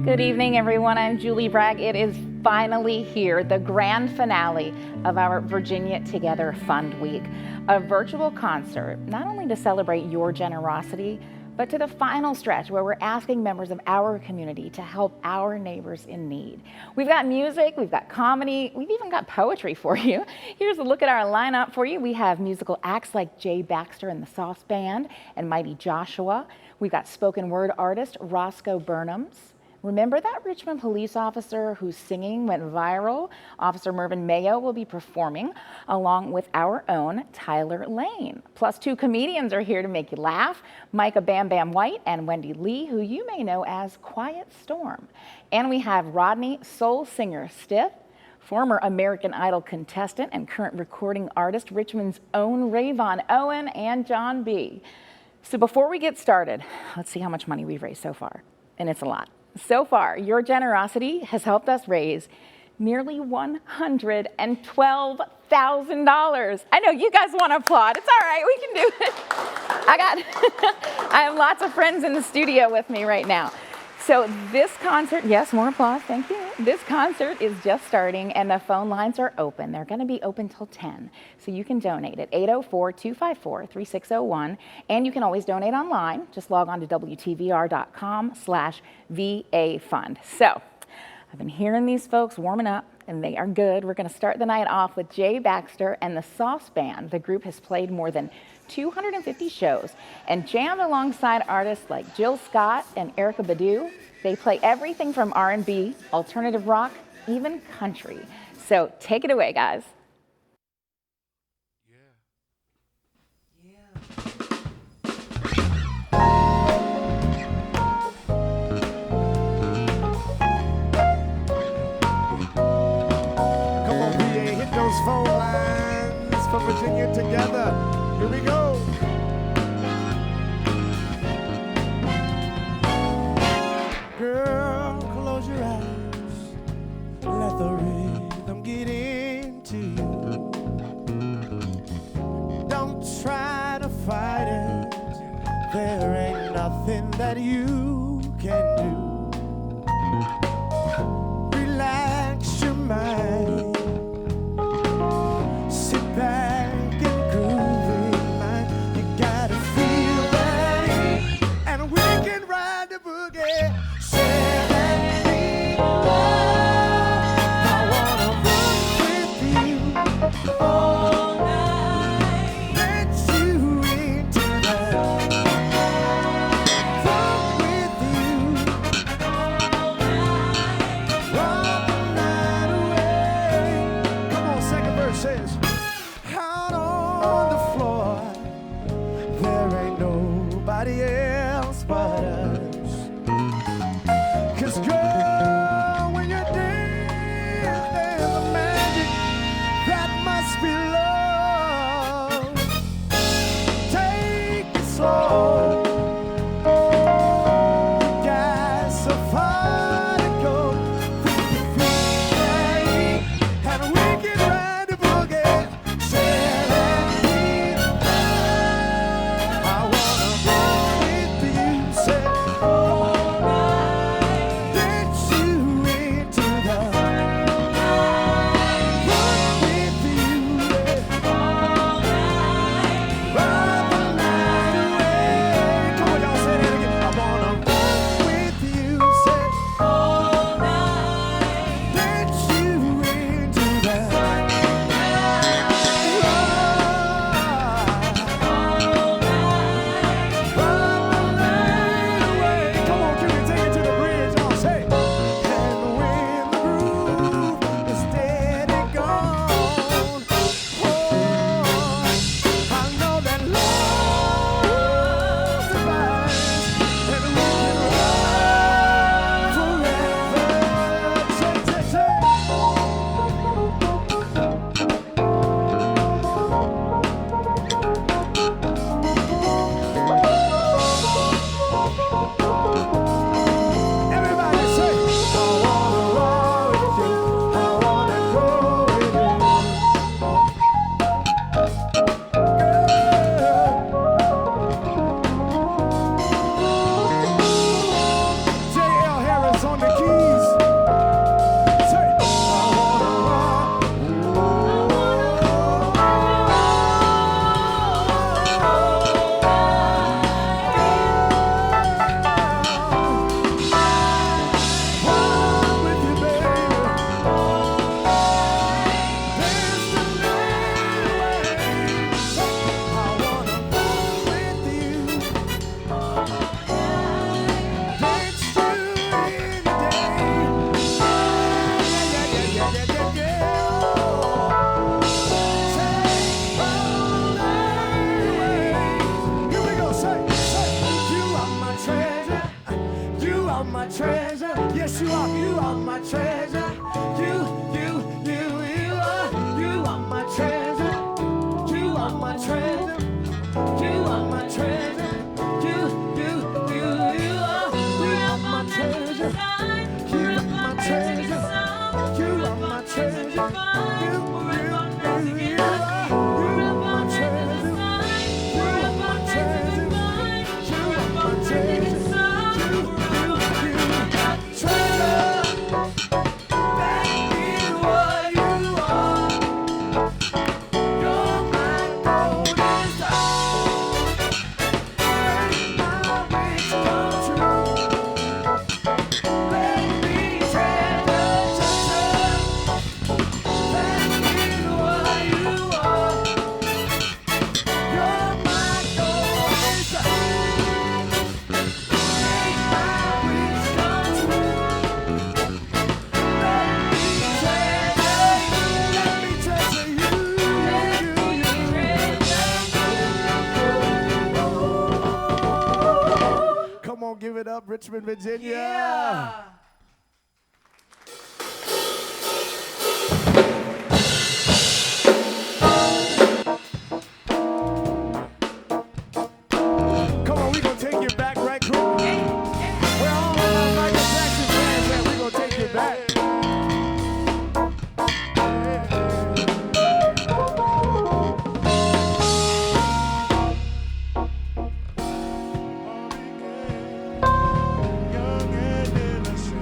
Good evening, everyone. I'm Julie Bragg. It is finally here, the grand finale of our Virginia Together Fund Week, a virtual concert, not only to celebrate your generosity, but to the final stretch where we're asking members of our community to help our neighbors in need. We've got music, we've got comedy, we've even got poetry for you. Here's a look at our lineup for you. We have musical acts like Jay Baxter and the Sauce Band and Mighty Joshua. We've got spoken word artist Roscoe Burnhams. Remember that Richmond police officer whose singing went viral? Officer Mervyn Mayo will be performing along with our own Tyler Lane. Plus, two comedians are here to make you laugh, Micah Bam Bam White and Wendy Lee, who you may know as Quiet Storm. And we have Rodney Soul Singer Stiff, former American Idol contestant and current recording artist, Richmond's own Rayvon Owen and John B. So before we get started, let's see how much money we've raised so far. And it's a lot. So far, your generosity has helped us raise nearly $112,000. I know you guys want to applaud. It's all right, we can do it. I have lots of friends in the studio with me right now. So this concert, yes, more applause, thank you. This concert is just starting and the phone lines are open. They're going to be open till 10, so you can donate at 804-254-3601, and you can always donate online. Just log on to WTVR.com/VA-Fund. So I've been hearing these folks warming up, and they are good. We're going to start the night off with Jay Baxter and the Sauce Band. The group has played more than 250 shows and jammed alongside artists like Jill Scott and Erykah Badu. They play everything from R&B, alternative rock, even country. So take it away, guys. Come on, PA, hit those phone lines for Virginia Together. Here we go. Girl, close your eyes. Let the rhythm get into you. Don't try to fight it. There ain't nothing that you can do. Relax your mind. Sit back and groove it, man. You gotta feel that, and we can ride the boogie. Share that beat. I wanna rock with you all night. Let you into that. Rock with you all night. Rock the night away. Come on, second verse says, out on the floor, there ain't nobody else but us. 'Cause girl, when you dance, there's a magic that must be love. Take it slow. You got so far to go. And we can ride the boogie. Share that beat. I wanna rock with treasure. Yes, you are. You are my treasure. You are my treasure. You are my treasure. You are my treasure. You are my treasure. You are my treasure. You are my treasure. You are my treasure. Come on, give it up, Richmond, Virginia. Yeah. Come on, we gonna take you back right quick. Where all of our Michael Jackson fans at, we gonna take you back. Young and innocent.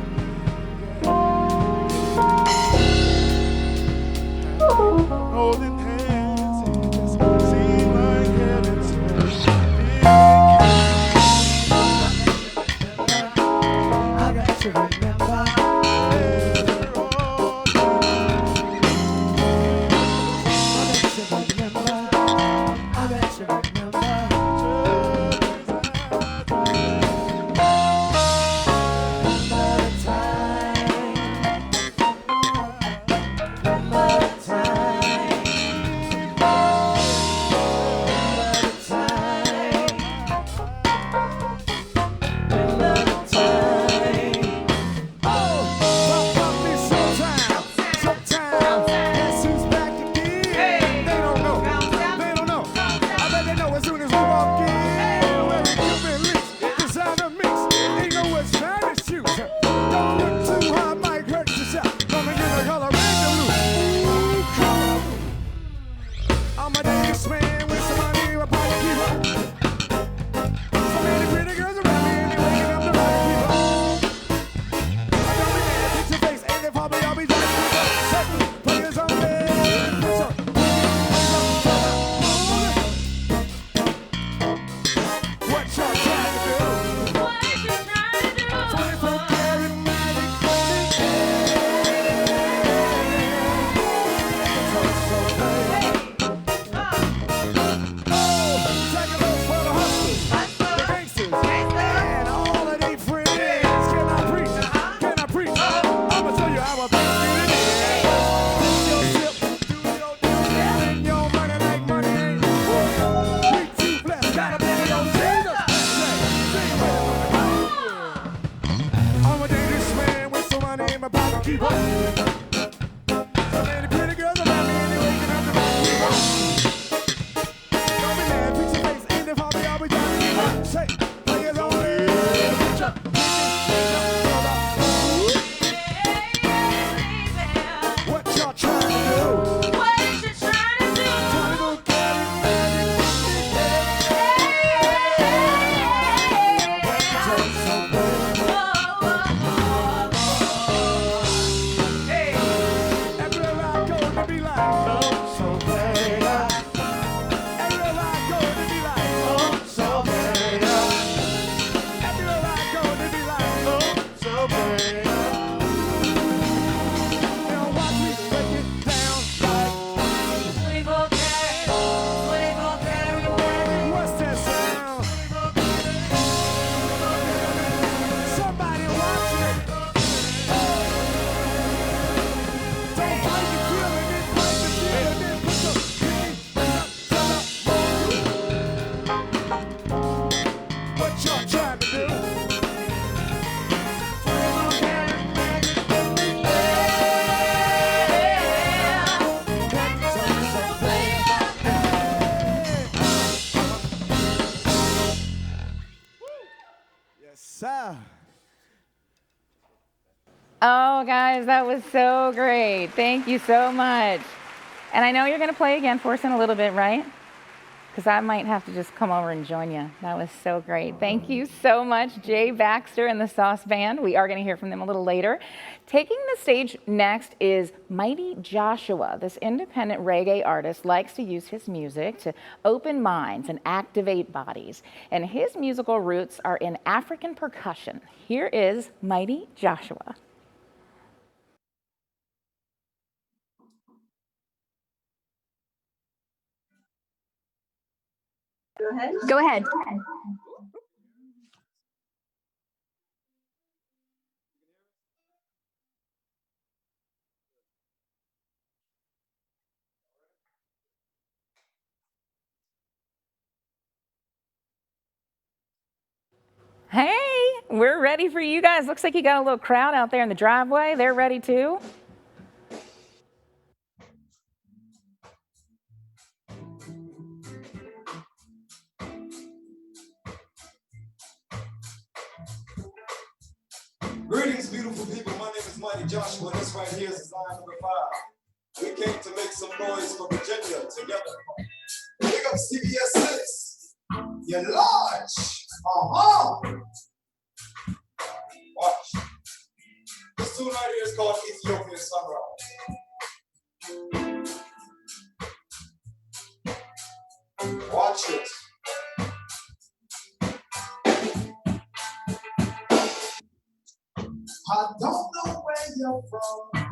So, Oh, guys, that was so great. Thank you so much. And I know you're going to play again for us in a little bit, right? Because I might have to just come over and join you. That was so great. Thank you so much, Jay Baxter and the Sauce Band. We are going to hear from them a little later. Taking the stage next is Mighty Joshua. This independent reggae artist likes to use his music to open minds and activate bodies. And his musical roots are in African percussion. Here is Mighty Joshua. Go ahead. Hey, we're ready for you guys. Looks like you got a little crowd out there in the driveway. They're ready too. Greetings, beautiful people. My name is Mighty Joshua, and this right here is design number 5. We came to make some noise for Virginia together. Pick up CBS 6. You're large. Watch. This tune right here is called Ethiopian Sunrise. Watch it. I don't know where you're from,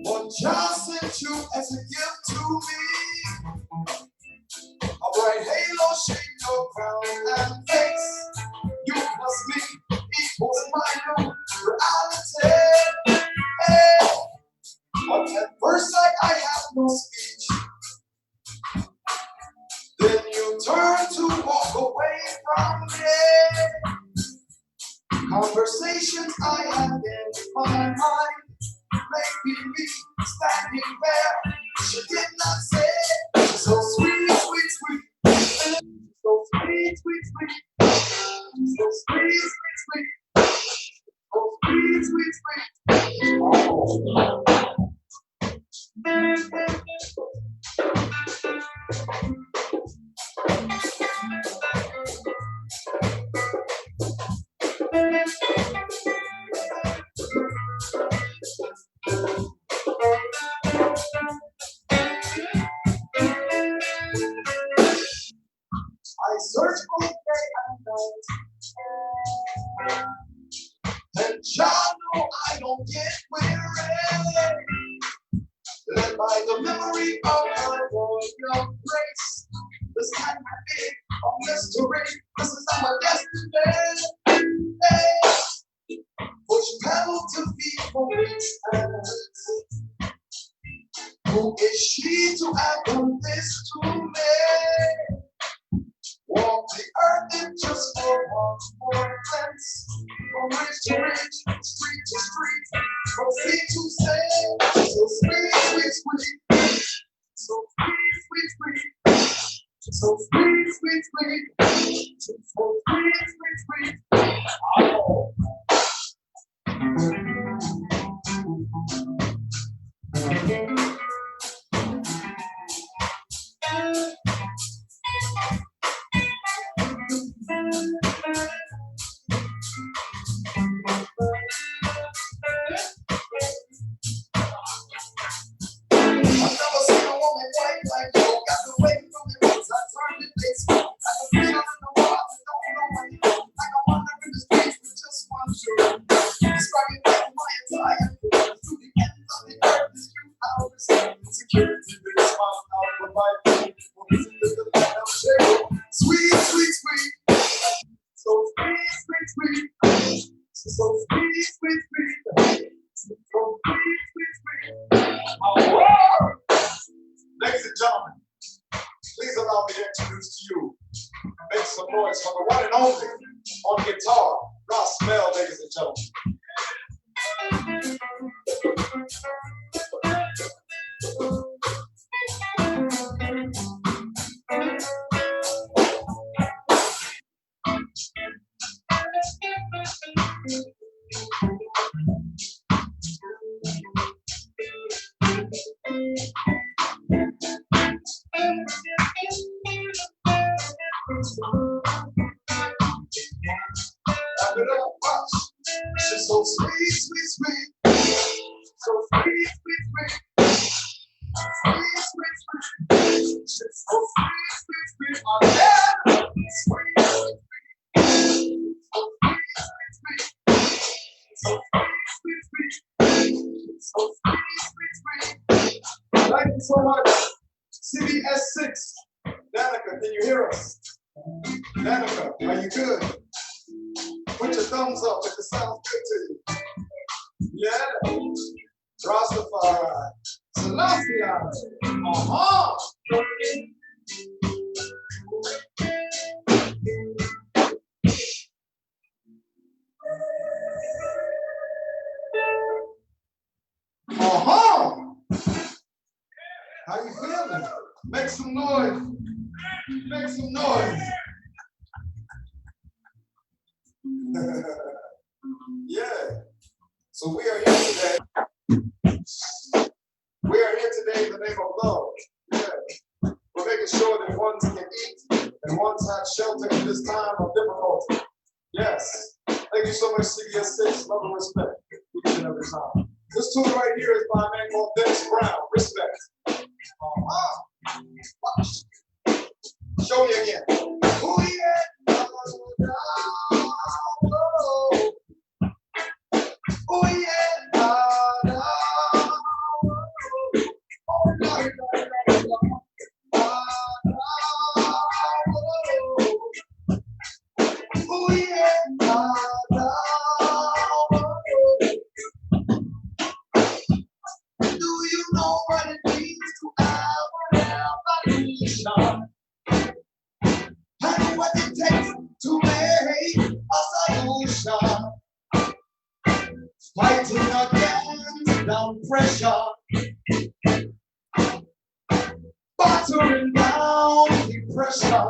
but John sent you as a gift to me. A bright halo shaped your crown and face. You must be equals my new reality. Hey. But at first sight, I have no speech. Then you turn to walk away from me. Conversations I had in my mind, maybe me standing there. She did not say, so sweet, sweet, sweet. So sweet, sweet, sweet. So sweet, sweet, sweet. So sweet, sweet, sweet. I search all day and night, and y'all know I don't get weary. Led by the memory of my royal grace, this time I big a mystery. This is our destiny. Push pedal to beat for hands. Who is she to add on this to me? Walk the earth in just for one more glance. From ridge to ridge, street to street, from sea to sea. So sweet, sweet, sweet. So sweet, sweet, sweet. So sweet, sweet, sweet. So sweet, sweet, sweet. Oh. I've never seen a woman quite like you. Got the way from the once I turned it face. I can feel it in the water, don't know when you go. Like I'm wandering in the streets with just one shoe. Describing my entire career. To the end of the earth is you hours. Security brings my out of my feet. Sweet, sweet, sweet. So sweet, sweet, sweet. So sweet, sweet, sweet. So sweet, sweet, sweet. Ladies and gentlemen, please allow me to introduce to you, make some noise for the one and only on guitar, Ross Mel, ladies and gentlemen. Wrap it up, watch. She's so sweet, sweet, sweet. So sweet, sweet, sweet. Sweet, sweet, sweet. She's so sweet, sweet, sweet. Oh, yeah. Sweet, sweet, sweet. So sweet, sweet, sweet. So sweet, sweet, sweet. So sweet, sweet, sweet. Thank you so much. CBS 6. Danica, can you hear us? Danica, are you good? Put your thumbs up if it sounds good to you. Yeah. Rastafari. Selassie. Uh-huh. Uh-huh. How you feeling? Make some noise. Make some noise. Yeah. So we are here today. We are here today in the name of love. Yeah. We're making sure that ones can eat and ones have shelter in this time of difficulty. Yes. Thank you so much, CBS 6. Love and respect each and every time. This tune right here is by a man called Dennis Brown. Respect. Show me again. Oh, yeah. Oh, yeah. Oh, yeah. Do you know what it means to have evolution? And what it takes to make a solution? Fighting against down pressure, battering down depression.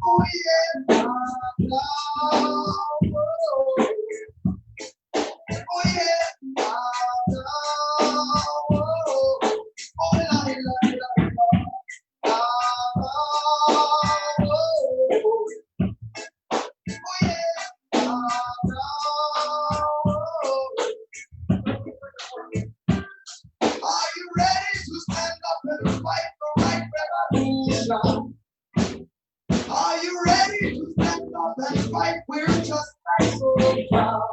Oh yeah, oh yeah, are you ready to stand up and fight the right revolution? Are you ready to stand up and fight? We're just like soldiers.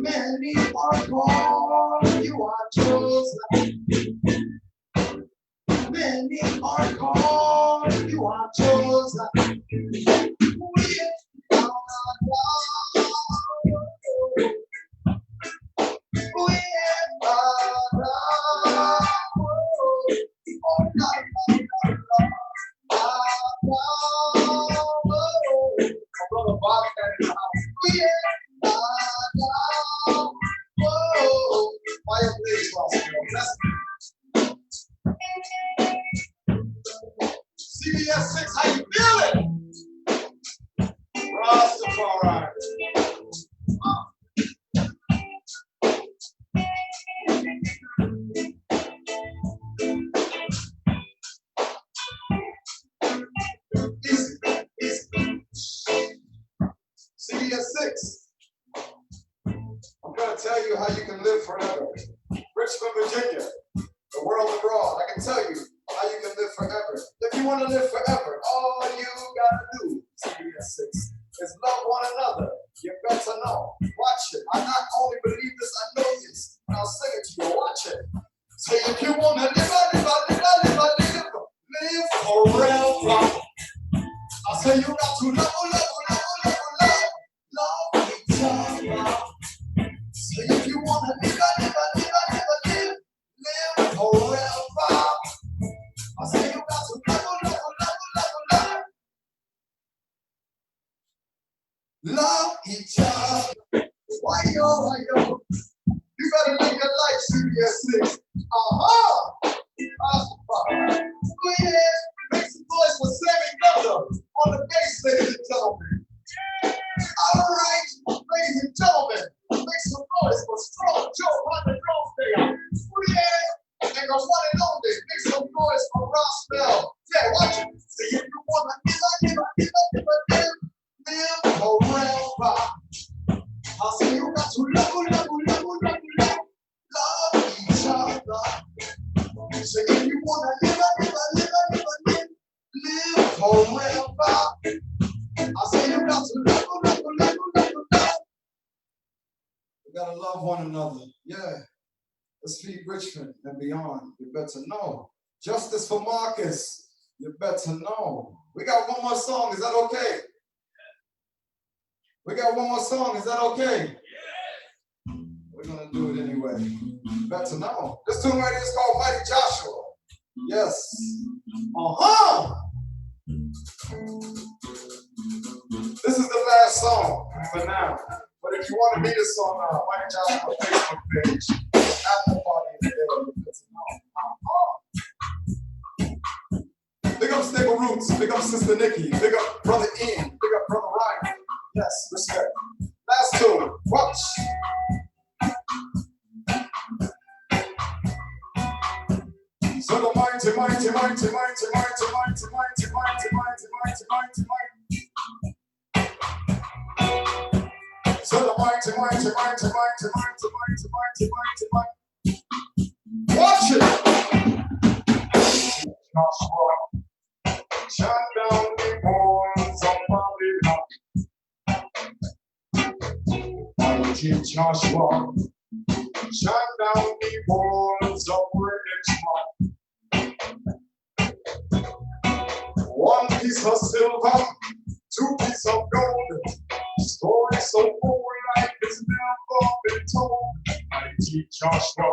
Many are called, you are chosen. Many are called, you are chosen. We are CBS 6, how you feeling? Rastafari. Easy, easy. CBS 6. I'm going to tell you how you can live forever. Richmond, Virginia, the world abroad. I can tell you how you can live forever. If you want to live forever, all you got to do, CBS 6, is love one another. You better know. Watch it. I not only believe this, I know this. And I'll sing it to you. Watch it. Say if you want to live forever. I say you got to love each other. Say if you want to live forever. I say you got to love each other. Why yo? You better live your life, CBS 6. Uh-huh. Oh yeah. Make some noise for Sammy Miller on the bass, ladies and gentlemen. All right, ladies and gentlemen, make some noise for Strong Joe on the drums there. Oh yeah. And the one and only, make some noise for Ross Bell. Yeah, watch it. See if you want to love each other. Say if you wanna live forever. I say you got to love. We gotta love one another. Yeah. Let's feed Richmond and beyond. You better know. Justice for Marcus. You better know. We got one more song. Is that okay? We got one more song. Is that okay? We're gonna do it anyway. You better know. This tune right here is called Mighty Joshua. Yes. This is the last song for now. But if you want to meet us on Mighty Joshua Facebook page, after party in the day, you better know. Big up Stable Roots. Big up Sister Nikki. Big up Brother Ian. Big up Brother Ryan. Yes, respect. Last tune. Watch. So the mighty. So the mighty. Watch it. Shut down the walls of Babylon. Mighty Joshua. Shut down the walls of Richmond. One piece of silver, 2 pieces of gold. Story so old like it's never been told. Mighty Joshua,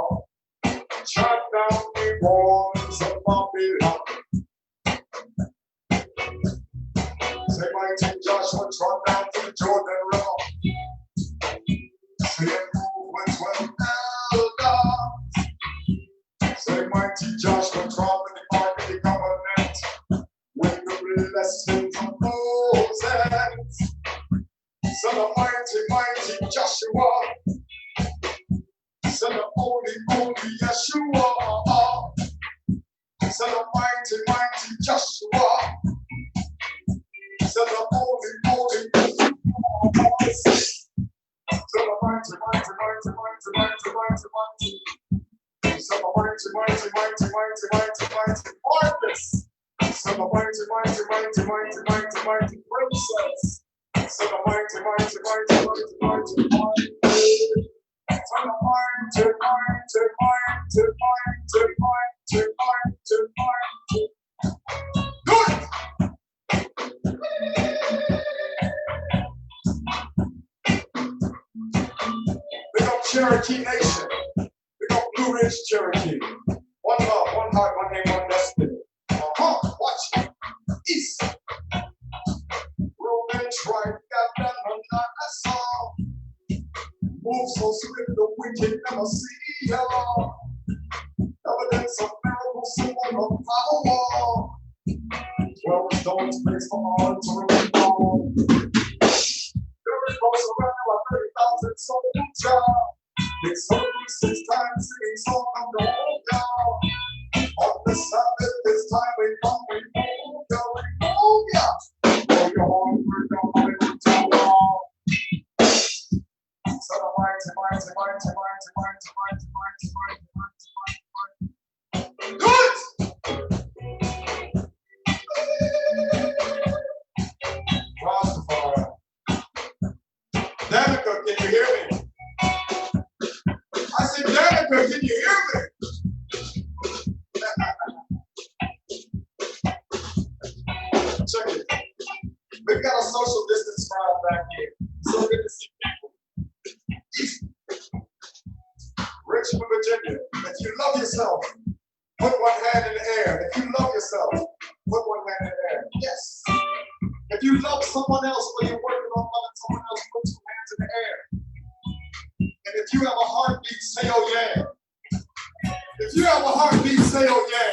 shut down the walls of Babylon. Say mighty Joshua, trot down to the Jordan River. Say and move with 12 elders. Say mighty Joshua, trot with the ark of the covenant. With the blessings of Moses. Son of mighty Joshua. Son of holy Yeshua. Son of mighty Joshua. Son of holy Yeshua. Son of mighty. Son of mighty Marcus. Son of mighty princess. Son of mighty Marcus. Son of mighty. Good! Big up Cherokee Nation. Big up Blue Ridge, Cherokee. One love, one heart, one name, one destiny. Watch it. East. Reuben tribe, got that one I saw. Move so swift the wicked never see y'all. Evidence of miracles, symbol of power. 12 stones placed for all to recall. Every goes around about 30,000 soldiers. They sold me 6 times singing song of the whole God. On the Sabbath, this time we come, we hold ya. For your home, we're going to all. Son of mighty. Good! Rastafari. Danica, can you hear me? I said, Danica, can you hear me? Check it. We've got a social distance crowd back here. So good to see people. Richmond, Virginia. If you love yourself, put one hand in the air. If you love yourself, put one hand in the air. Yes. If you love someone else when you're working on loving someone else, put 2 hands in the air. And if you have a heartbeat, say oh yeah. If you have a heartbeat, say oh yeah.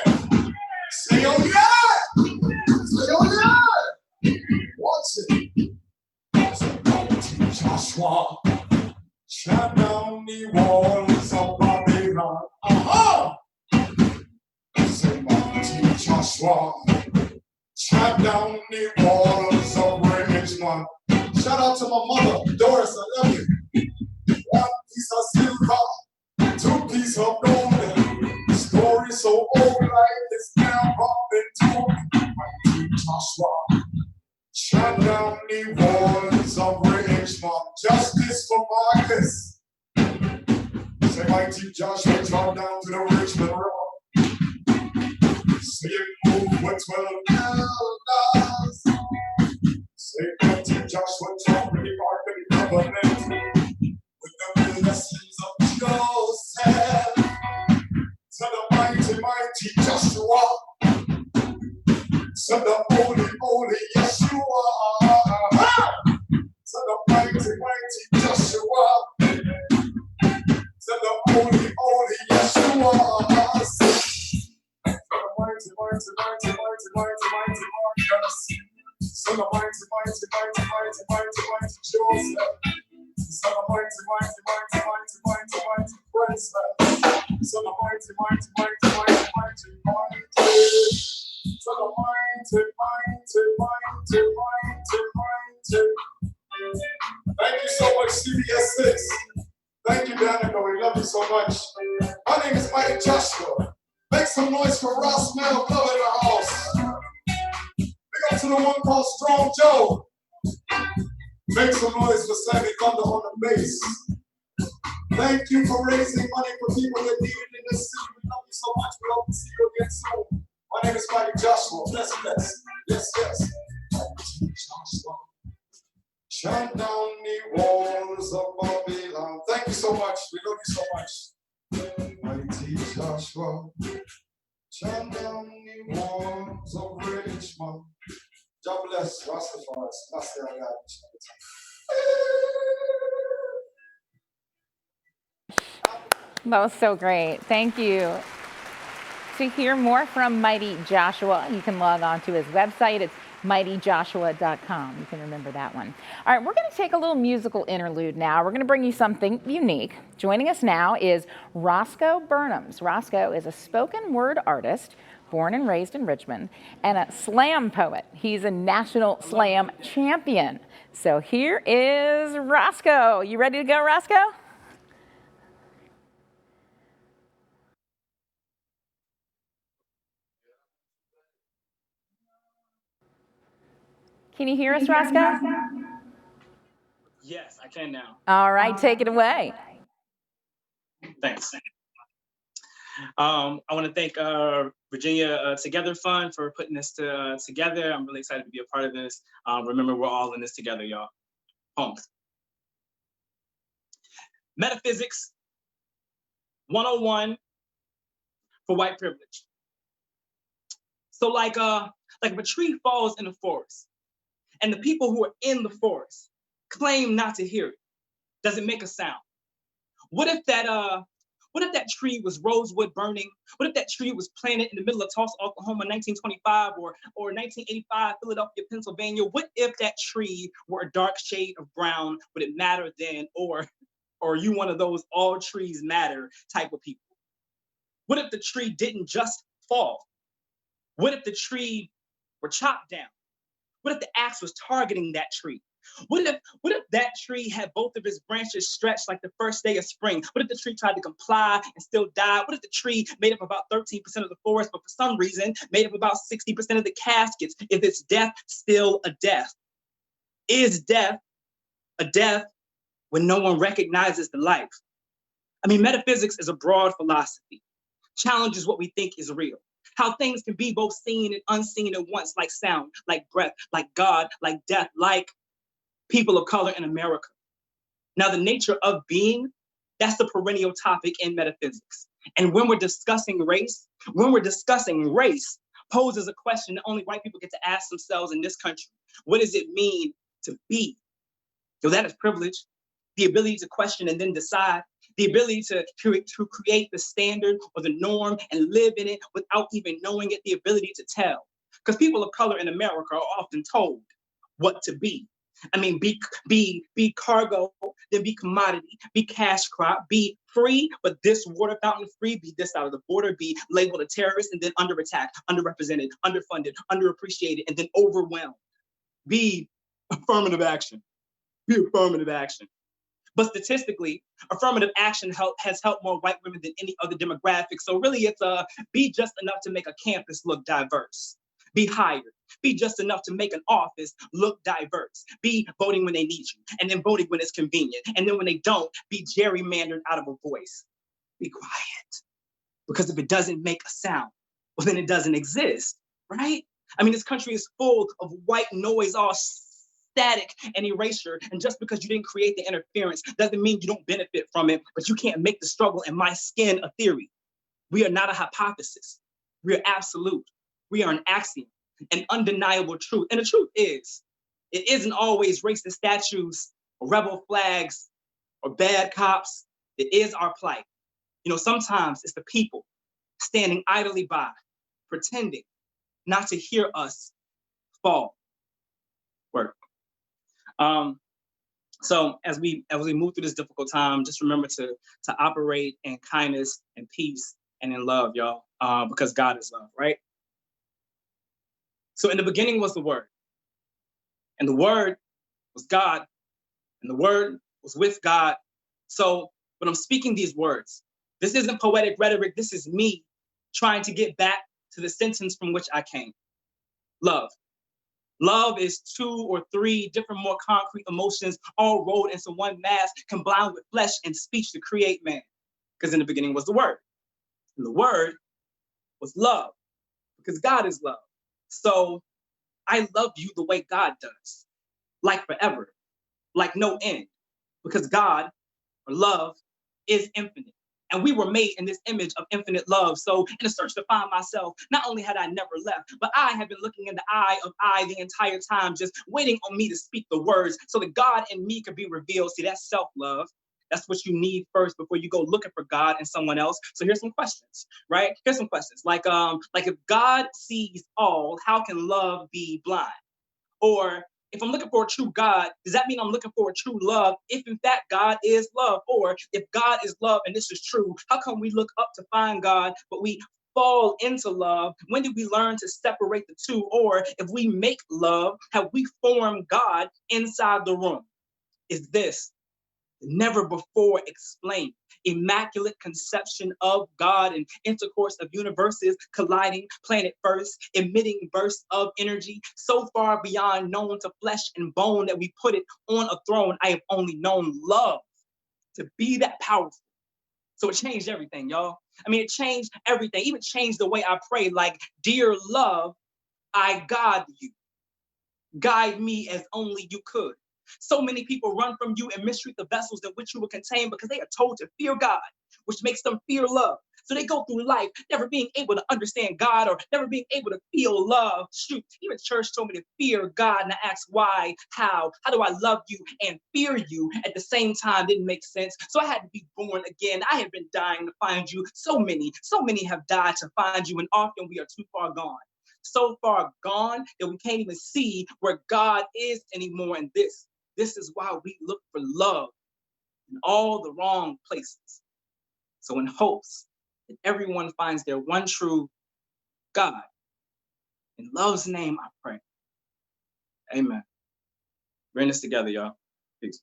Say oh yeah. Say oh yeah. Watch it. Mighty Joshua, shut down the walls of Babylon. Say mighty Joshua, shut down the walls of Richmond. Shout out to my mother, Doris, I love you. One piece of silver, two pieces of gold. Story so old like it's now up into mighty Joshua. Shut down the walls of Richmond. Justice for Marcus. Say mighty Joshua, drop down to the Richmond Road. Say it move with 12 elders. Say mighty Joshua, drop in the ark of the covenant. With the blessings of Joseph. To the mighty Joshua. To the holy Yeshua. To the mighty Joshua. To the holy Yeshua. To the mighty Marcus. To the mighty Joseph. To the mighty Prince. To the mighty. To the mighty. Thank you so much, CBS 6. Thank you, Danica. We love you so much. My name is Mighty Joshua. Make some noise for Ross Mel Club in the house. Big up to the one called Strong Joe. Make some noise for Sammy Thunder on the bass. Thank you for raising money for people that need it in this city. We love you so much. We hope to see you again soon. My name is Mighty Joshua. Bless. Yes. Mighty Joshua. Shut down the walls of Babylon. Thank you so much. We love you so much. Mighty Joshua. Shut down the walls of Richmond. God bless Rastafari. That was so great. Thank you. To hear more from Mighty Joshua, you can log on to his website. It's mightyjoshua.com. You can remember that one. All right, we're going to take a little musical interlude now. We're going to bring you something unique. Joining us now is Roscoe Burnhams. Roscoe is a spoken word artist, born and raised in Richmond, and a slam poet. He's a national slam champion. So here is Roscoe. You ready to go, Roscoe? Can you hear us, Roscoe? Yes, I can now. All right, take it away. Thanks. I want to thank Virginia Together Fund for putting this together. I'm really excited to be a part of this. Remember, we're all in this together, y'all. Homes. Metaphysics 101 for white privilege. So like if a tree falls in the forest and the people who are in the forest claim not to hear it, does it make a sound? What if that tree was rosewood burning? What if that tree was planted in the middle of Tulsa, Oklahoma, 1925 or 1985, Philadelphia, Pennsylvania? What if that tree were a dark shade of brown? Would it matter then? Or are you one of those all trees matter type of people? What if the tree didn't just fall? What if the tree were chopped down? What if the axe was targeting that tree? What if that tree had both of its branches stretched like the first day of spring? What if the tree tried to comply and still died? What if the tree made up about 13% of the forest, but for some reason made up about 60% of the caskets? Is its death still a death? Is death a death when no one recognizes the life? I mean, metaphysics is a broad philosophy. Challenges what we think is real. How things can be both seen and unseen at once, like sound, like breath, like God, like death, like people of color in America. Now, the nature of being, that's the perennial topic in metaphysics. And when we're discussing race poses a question that only white people get to ask themselves in this country. What does it mean to be? So that is privilege. The ability to question and then decide, the ability to create the standard or the norm and live in it without even knowing it, the ability to tell. Because people of color in America are often told what to be. I mean, be cargo, then be commodity, be cash crop, be free, but this water fountain free, be this out of the border, be labeled a terrorist, and then under attack, underrepresented, underfunded, underappreciated, and then overwhelmed. Be affirmative action. Be affirmative action. But statistically, affirmative action has helped more white women than any other demographic. So really it's be just enough to make a campus look diverse. Be hired. Be just enough to make an office look diverse. Be voting when they need you, and then voting when it's convenient. And then when they don't, be gerrymandered out of a voice. Be quiet. Because if it doesn't make a sound, well, then it doesn't exist, right? I mean, this country is full of white noise, all static and erasure. And just because you didn't create the interference doesn't mean you don't benefit from it, but you can't make the struggle in my skin a theory. We are not a hypothesis. We are absolute. We are an axiom, an undeniable truth. And the truth is, it isn't always racist statues, or rebel flags, or bad cops. It is our plight. You know, sometimes it's the people standing idly by, pretending not to hear us fall. Work. So as we move through this difficult time, just remember to operate in kindness and peace and in love, y'all, because God is love, right? So in the beginning was the Word, and the Word was God, and the Word was with God. So when I'm speaking these words, this isn't poetic rhetoric. This is me trying to get back to the sentence from which I came. Love. Love is 2 or 3 different, more concrete emotions all rolled into one mass, combined with flesh and speech to create man. Because in the beginning was the Word. And the Word was love, because God is love. So I love you the way God does, like forever, like no end, because God, or love, is infinite. And we were made in this image of infinite love. So in a search to find myself, not only had I never left, but I have been looking in the eye of I the entire time, just waiting on me to speak the words so that God in me could be revealed. See, that's self-love. That's what you need first before you go looking for God in someone else. So here's some questions, right? Here's some questions. Like if God sees all, how can love be blind? Or if I'm looking for a true God, does that mean I'm looking for a true love if in fact God is love? Or if God is love and this is true, how come we look up to find God, but we fall into love? When did we learn to separate the two? Or if we make love, have we formed God inside the room? Is this never before explained immaculate conception of God and intercourse of universes colliding planet first, emitting bursts of energy so far beyond known to flesh and bone that we put it on a throne? I have only known love to be that powerful. So it changed everything, y'all. I mean, it changed everything, even changed the way I pray. Like, dear love, I God you. Guide me as only you could. So many people run from you and mistreat the vessels in which you were contained because they are told to fear God, which makes them fear love. So they go through life never being able to understand God or never being able to feel love. Shoot, even church told me to fear God, and I asked why, how do I love you and fear you at the same time? Didn't make sense. So I had to be born again. I have been dying to find you. So many have died to find you, and often we are too far gone. So far gone that we can't even see where God is anymore. And this is why we look for love in all the wrong places. So in hopes that everyone finds their one true God, in love's name I pray. Amen. We're in this together, y'all. Peace.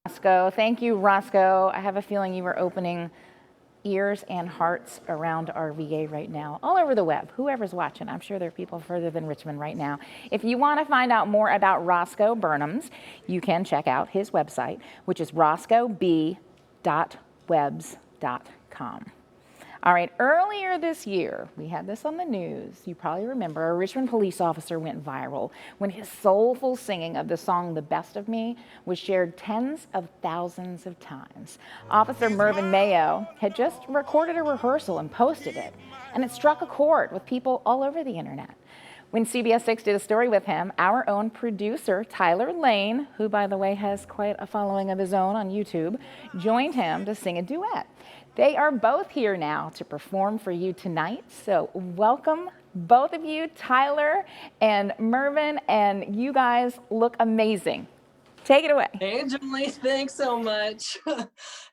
Roscoe. Thank you, Roscoe. I have a feeling you were opening ears and hearts around our VA right now, all over the web. Whoever's watching, I'm sure there are people further than Richmond right now. If you want to find out more about Roscoe Burnhams, you can check out his website, which is roscoeb.webs.com. All right, earlier this year, we had this on the news. You probably remember a Richmond police officer went viral when his soulful singing of the song The Best of Me was shared tens of thousands of times. Officer Mervyn Mayo had just recorded a rehearsal and posted it, and it struck a chord with people all over the internet. When CBS 6 did a story with him, our own producer, Tyler Lane, who, by the way, has quite a following of his own on YouTube, joined him to sing a duet. They are both here now to perform for you tonight, so welcome both of you, Tyler and Mervyn, and you guys look amazing. Take it away. Hey, Julie, thanks so much.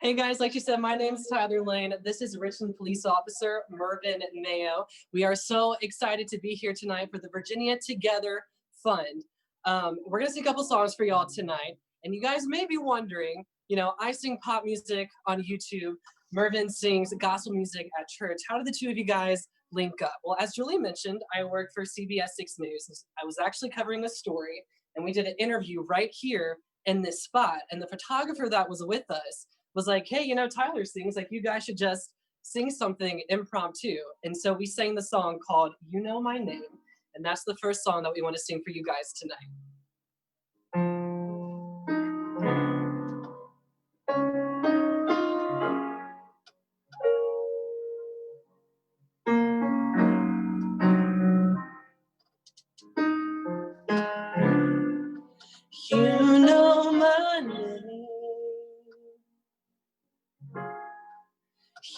Hey guys, like you said, my name is Tyler Lane. This is Richmond Police Officer Mervyn Mayo. We are so excited to be here tonight for the Virginia Together Fund. We're gonna sing a couple songs for y'all tonight. And you guys may be wondering, you know, I sing pop music on YouTube. Mervin sings gospel music at church. How did the two of you guys link up? Well, as Julie mentioned, I work for CBS 6 News. I was actually covering a story, and we did an interview right here in this spot. And the photographer that was with us was like, hey, you know, Tyler sings, like, you guys should just sing something impromptu. And so we sang the song called You Know My Name. And that's the first song that we want to sing for you guys tonight. You know my name.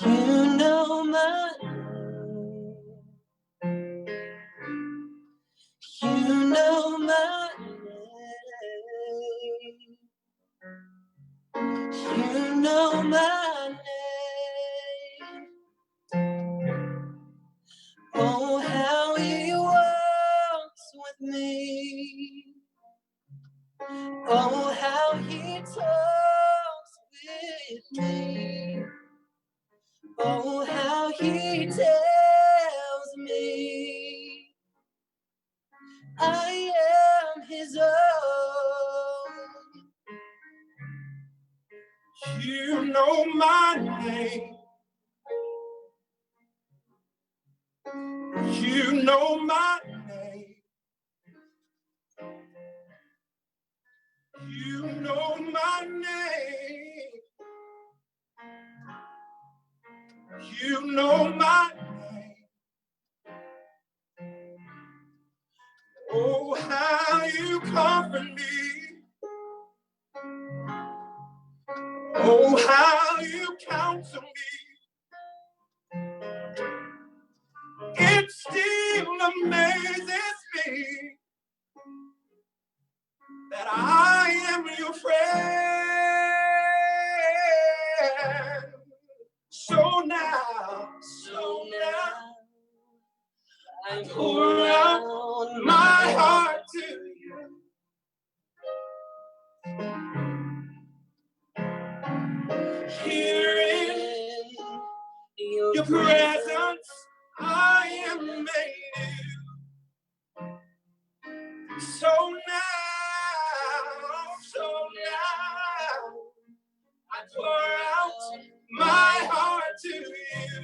You know my name. You know my name. You know my name. Oh, how he walks with me. Oh, how he talks with me. Oh, how he tells me I am his own. You know my name. You know my name. You know my name. You know my name. Oh, how you comfort me. Oh, how you counsel me. It still amazes me that I am your friend. So now, I pour out my heart to you. Here in your presence, I am made new. So now, I pour out my heart to you.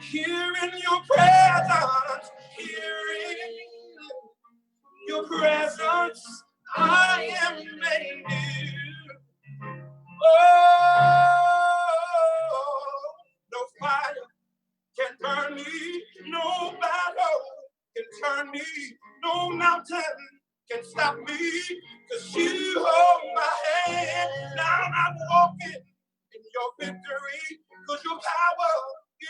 Here in your presence, your presence, I am made new. Oh, no fire can burn me, no battle can turn me, no mountain can stop me, 'cause you hold my hand. Now I'm walking in your victory, 'cause your power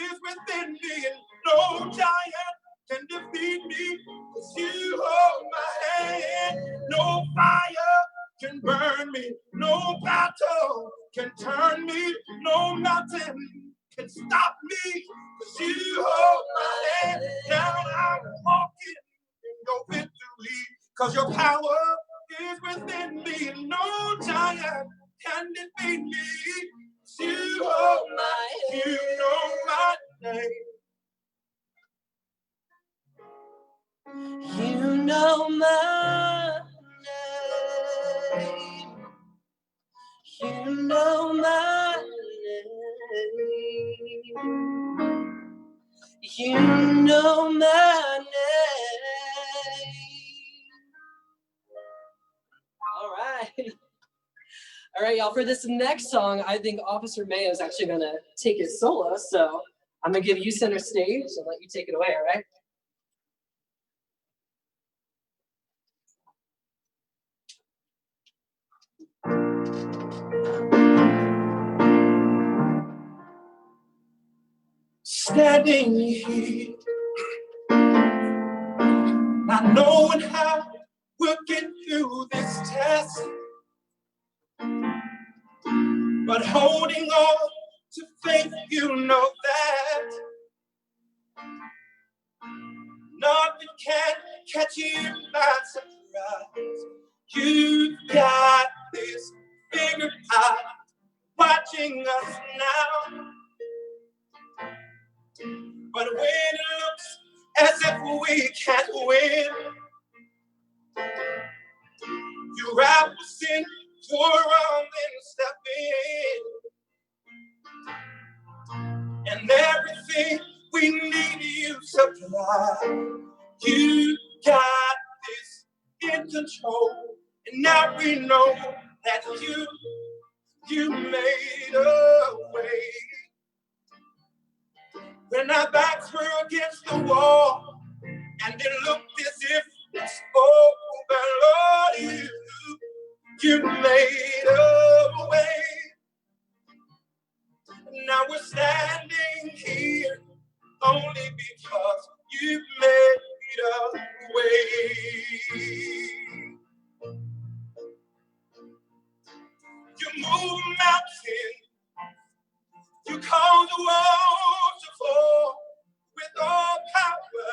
is within me, and no giant can defeat me, 'cause you hold my hand. No fire can burn me, no battle can turn me, no mountain can stop me, 'cause you hold my hand. Now I'm walking in your victory, 'cause your power is within me, and no giant can defeat me. 'Cause you hold my hand. You know my name. You know my name. You know my name. You know my name. All right. All right, y'all, for this next song, I think Officer Mayo is actually gonna take it solo, so I'm gonna give you center stage and let you take it away, all right? Standing here, not knowing how we'll get through this test, but holding on to faith, you know that nothing can catch you by surprise. You've got this figured out, watching us now. But when it looks as if we can't win, you wrap us in your arms and step in. And everything we need you supply. You got this in control. And now we know that you made a way. When our backs were against the wall, and it looked as if it's over, Lord, you made a way. Now we're standing here only because you made a way. You move mountains, you cause the walls to fall with all power.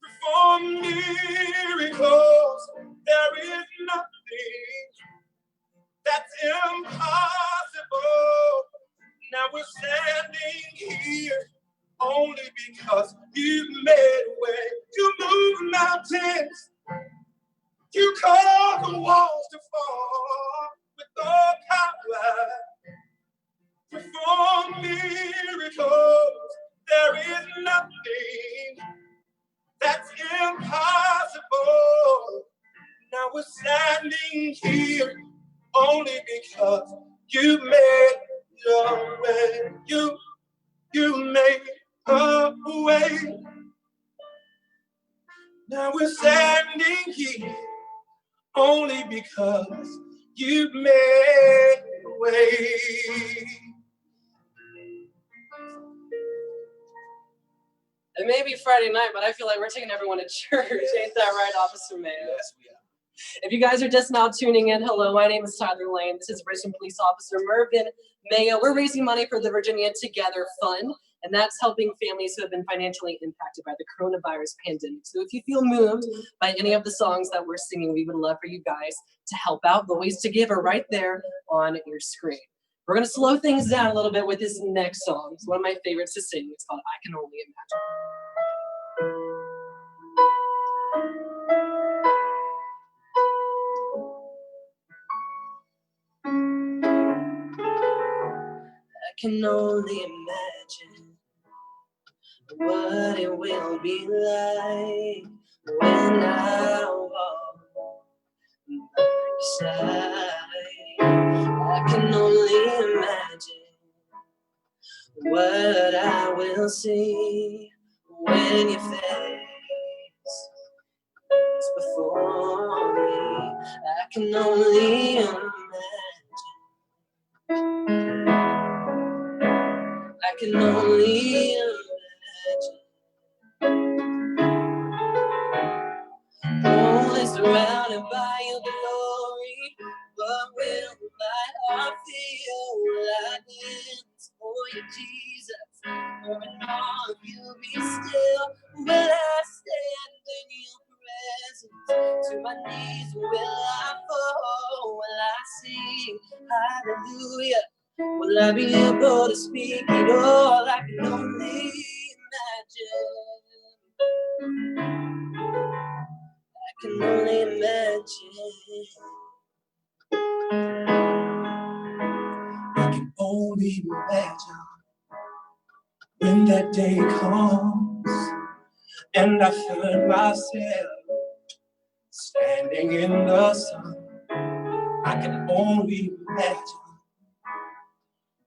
Perform miracles, there is nothing that's impossible. Now we're standing here only because you made a way. You move mountains, you cause the walls to fall with all power. Perform miracles, there is nothing that's impossible. Now we're standing here only because you made a way. You made a way. Now we're standing here only because you made a way. It may be Friday night, but I feel like we're taking everyone to church. Ain't that right, Officer Mayo? Yes, we are. If you guys are just now tuning in, hello, my name is Tyler Lane. This is Richmond Police Officer Mervyn Mayo. We're raising money for the Virginia Together Fund, and that's helping families who have been financially impacted by the coronavirus pandemic. So if you feel moved by any of the songs that we're singing, we would love for you guys to help out. The ways to give are right there on your screen. We're going to slow things down a little bit with this next song. It's one of my favorites to sing. It's called I Can Only Imagine. I can only imagine what it will be like when I walk by your side. I can only imagine what I will see when your face is before me. I can only imagine. I can only imagine. Only surrounded by your glory, what will my heart feel like when it's for you, Jesus? Or in all of you be still, will I stand in your presence? To my knees will I fall, will I sing hallelujah? Will I be able to speak it all? I can only imagine. I can only imagine. I can only imagine when that day comes and I find myself standing in the sun. I can only imagine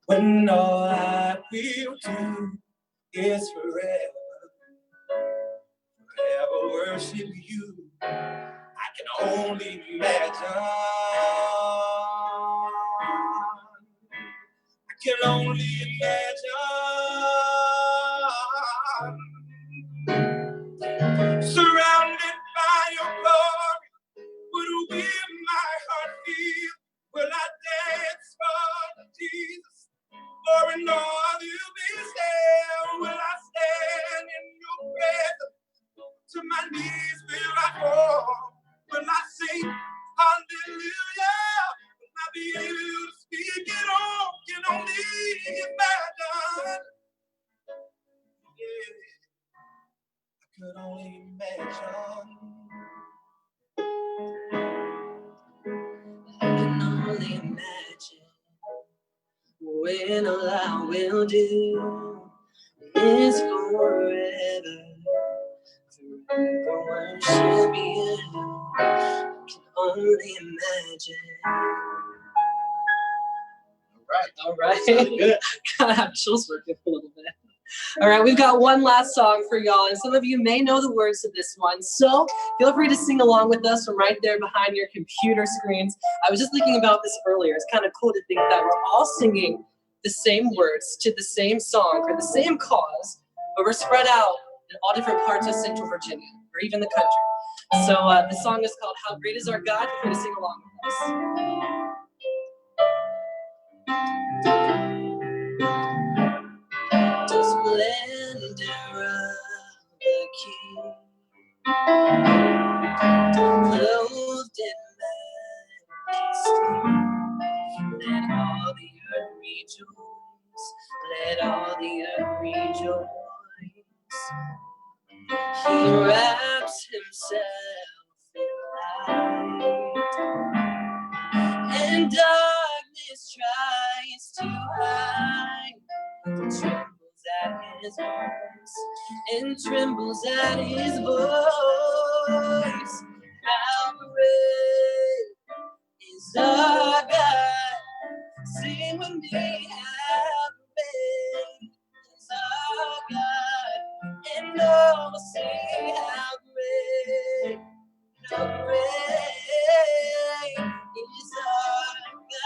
when all I will do is forever worship you. I can only imagine. I can only imagine. Surrounded by your glory, what will my heart feel? Will I dance for Jesus? Or in all you be still? Will I stand in your presence? To my knees could only imagine. I can only imagine when all I will do is forever worship you. I can only imagine. All right. Kind of have chills working a little bit. All right, we've got one last song for y'all, and some of you may know the words to this one, so feel free to sing along with us from right there behind your computer screens. I was just thinking about this earlier. It's kind of cool to think that we're all singing the same words to the same song for the same cause, but we're spread out in all different parts of Central Virginia, or even the country. So the song is called How Great Is Our God. Feel free to sing along with us. The splendor of the King, clothed in majesty, let all the earth rejoice, let all the earth rejoice. He wraps himself in light, and darkness tries to hide. Trembles at his voice, and trembles at his voice. How great is our God? Sing with me, how great is our God? And all will sing, how great is our God.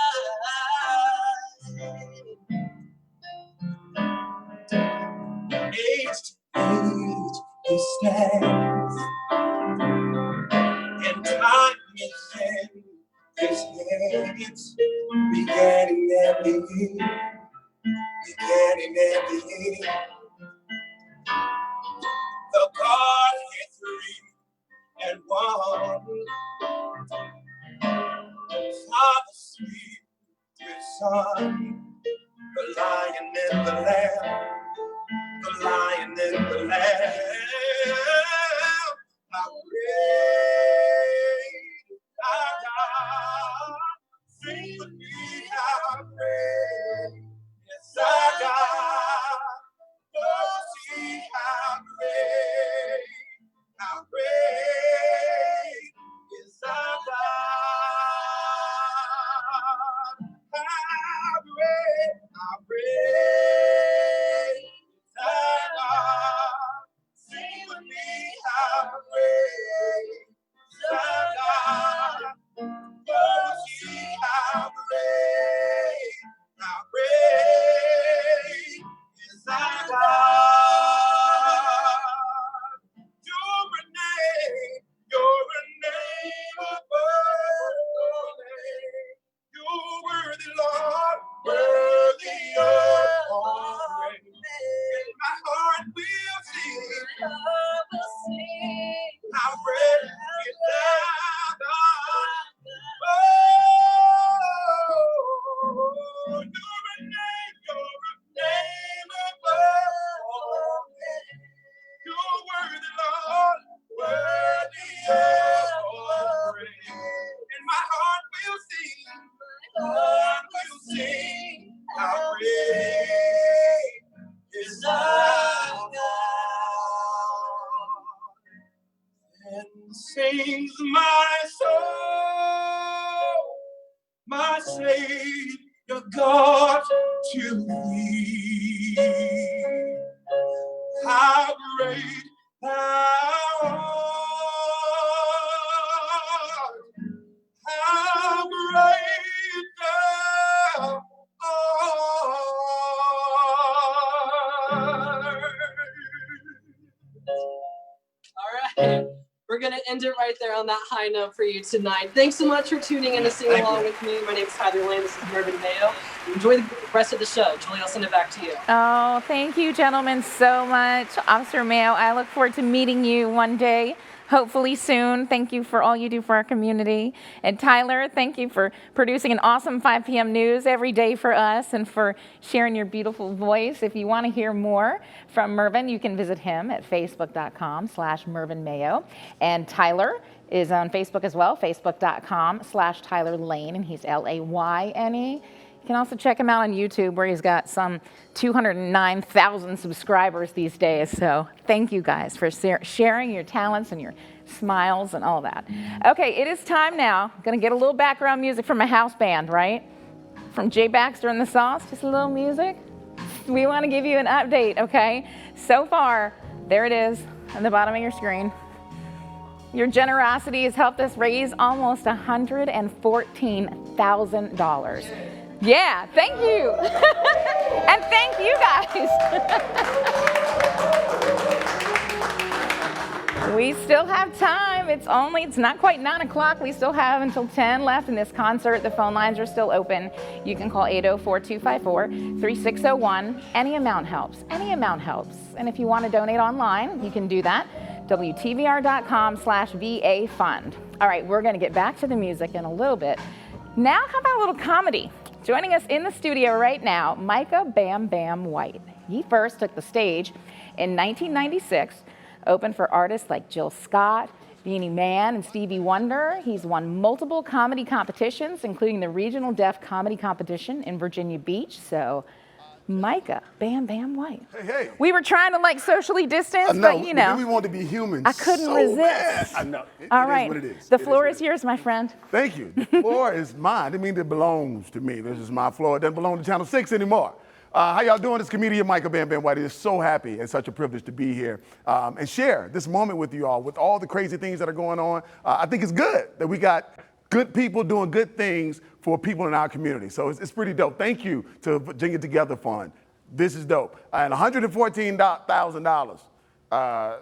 Age to age he stands, and time is in his hands, beginning and beginning, beginning and beginning. The Godhead three and one, Father, sweet, with Son, the Lion and the Lamb, the Lion and the Lamb. How great our God! Sing with me, how great is our God! Oh, see how great is our God! How great is our God! Sing with me, how great is our God! Oh, see how great is our God. You're a name above all names. You're worthy, Lord, worthy of all praise. And my heart will sing, how great is our God. Oh, you're a name above all names. You're worthy, Lord, worthy of all praise. And my heart will sing, how great is our God. And sings my soul, my Savior God, to thee. How great thou art! How great thou art! All right. We're going to end it right there on that high note for you tonight. Thanks so much for tuning in to sing along with me. My name is Heather Lane. This is Mervyn Mayo. Enjoy the rest of the show. Julie, I'll send it back to you. Oh, thank you, gentlemen, so much. Officer Mayo, I look forward to meeting you one day, hopefully soon. Thank you for all you do for our community. And Tyler, thank you for producing an awesome 5 p.m. news every day for us and for sharing your beautiful voice. If you want to hear more from Mervyn, you can visit him at facebook.com/Mervyn Mayo. And Tyler is on Facebook as well, facebook.com/Tyler Lane, and he's Layne. You can also check him out on YouTube, where he's got some 209,000 subscribers these days. So thank you guys for sharing your talents and your smiles and all that. Okay, it is time now. I'm going to get a little background music from a house band, right? From Jay Baxter and the Sauce, just a little music. We want to give you an update, okay? So far, there it is on the bottom of your screen. Your generosity has helped us raise almost $114,000. Yeah, thank you. And thank you guys. We still have time. It's not quite 9 o'clock. We still have until 10 left in this concert. The phone lines are still open. You can call 804-254-3601. Any amount helps. Any amount helps. And if you want to donate online, you can do that. WTVR.com/VA Fund. All right, we're going to get back to the music in a little bit. Now, how about a little comedy? Joining us in the studio right now, Micah Bam Bam White. He first took the stage in 1996, opened for artists like Jill Scott, Beanie Man, and Stevie Wonder. He's won multiple comedy competitions, including the Regional Deaf Comedy Competition in Virginia Beach. So, Micah Bam Bam White. Hey. We were trying to socially distance, but you know. We want to be human. I couldn't so resist. Bad. I know. All it right. is what it is. The floor is yours, my friend. Thank you. The floor is mine. I mean, it belongs to me. This is my floor. It doesn't belong to Channel 6 anymore. How y'all doing? This comedian Micah Bam Bam White is so happy and such a privilege to be here and share this moment with you all, with all the crazy things that are going on. I think it's good that we got good people doing good things for people in our community. So it's pretty dope. Thank you to Virginia Together Fund. This is dope. And $114,000,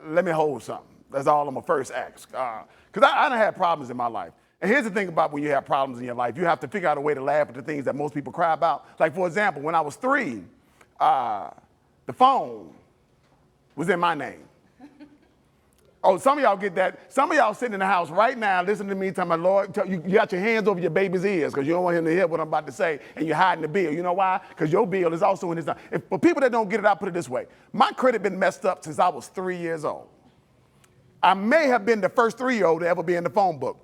let me hold something. That's all I'm gonna first ask. Because I done had problems in my life. And here's the thing about when you have problems in your life, you have to figure out a way to laugh at the things that most people cry about. Like, for example, when I was 3, the phone was in my name. Oh, some of y'all get that. Some of y'all sitting in the house right now listening to me talking about, Lord, you got your hands over your baby's ears because you don't want him to hear what I'm about to say, and you're hiding the bill. You know why? Because your bill is also in his name. For people that don't get it, I'll put it this way. My credit been messed up since I was 3 years old. I may have been the first 3-year-old to ever be in the phone book.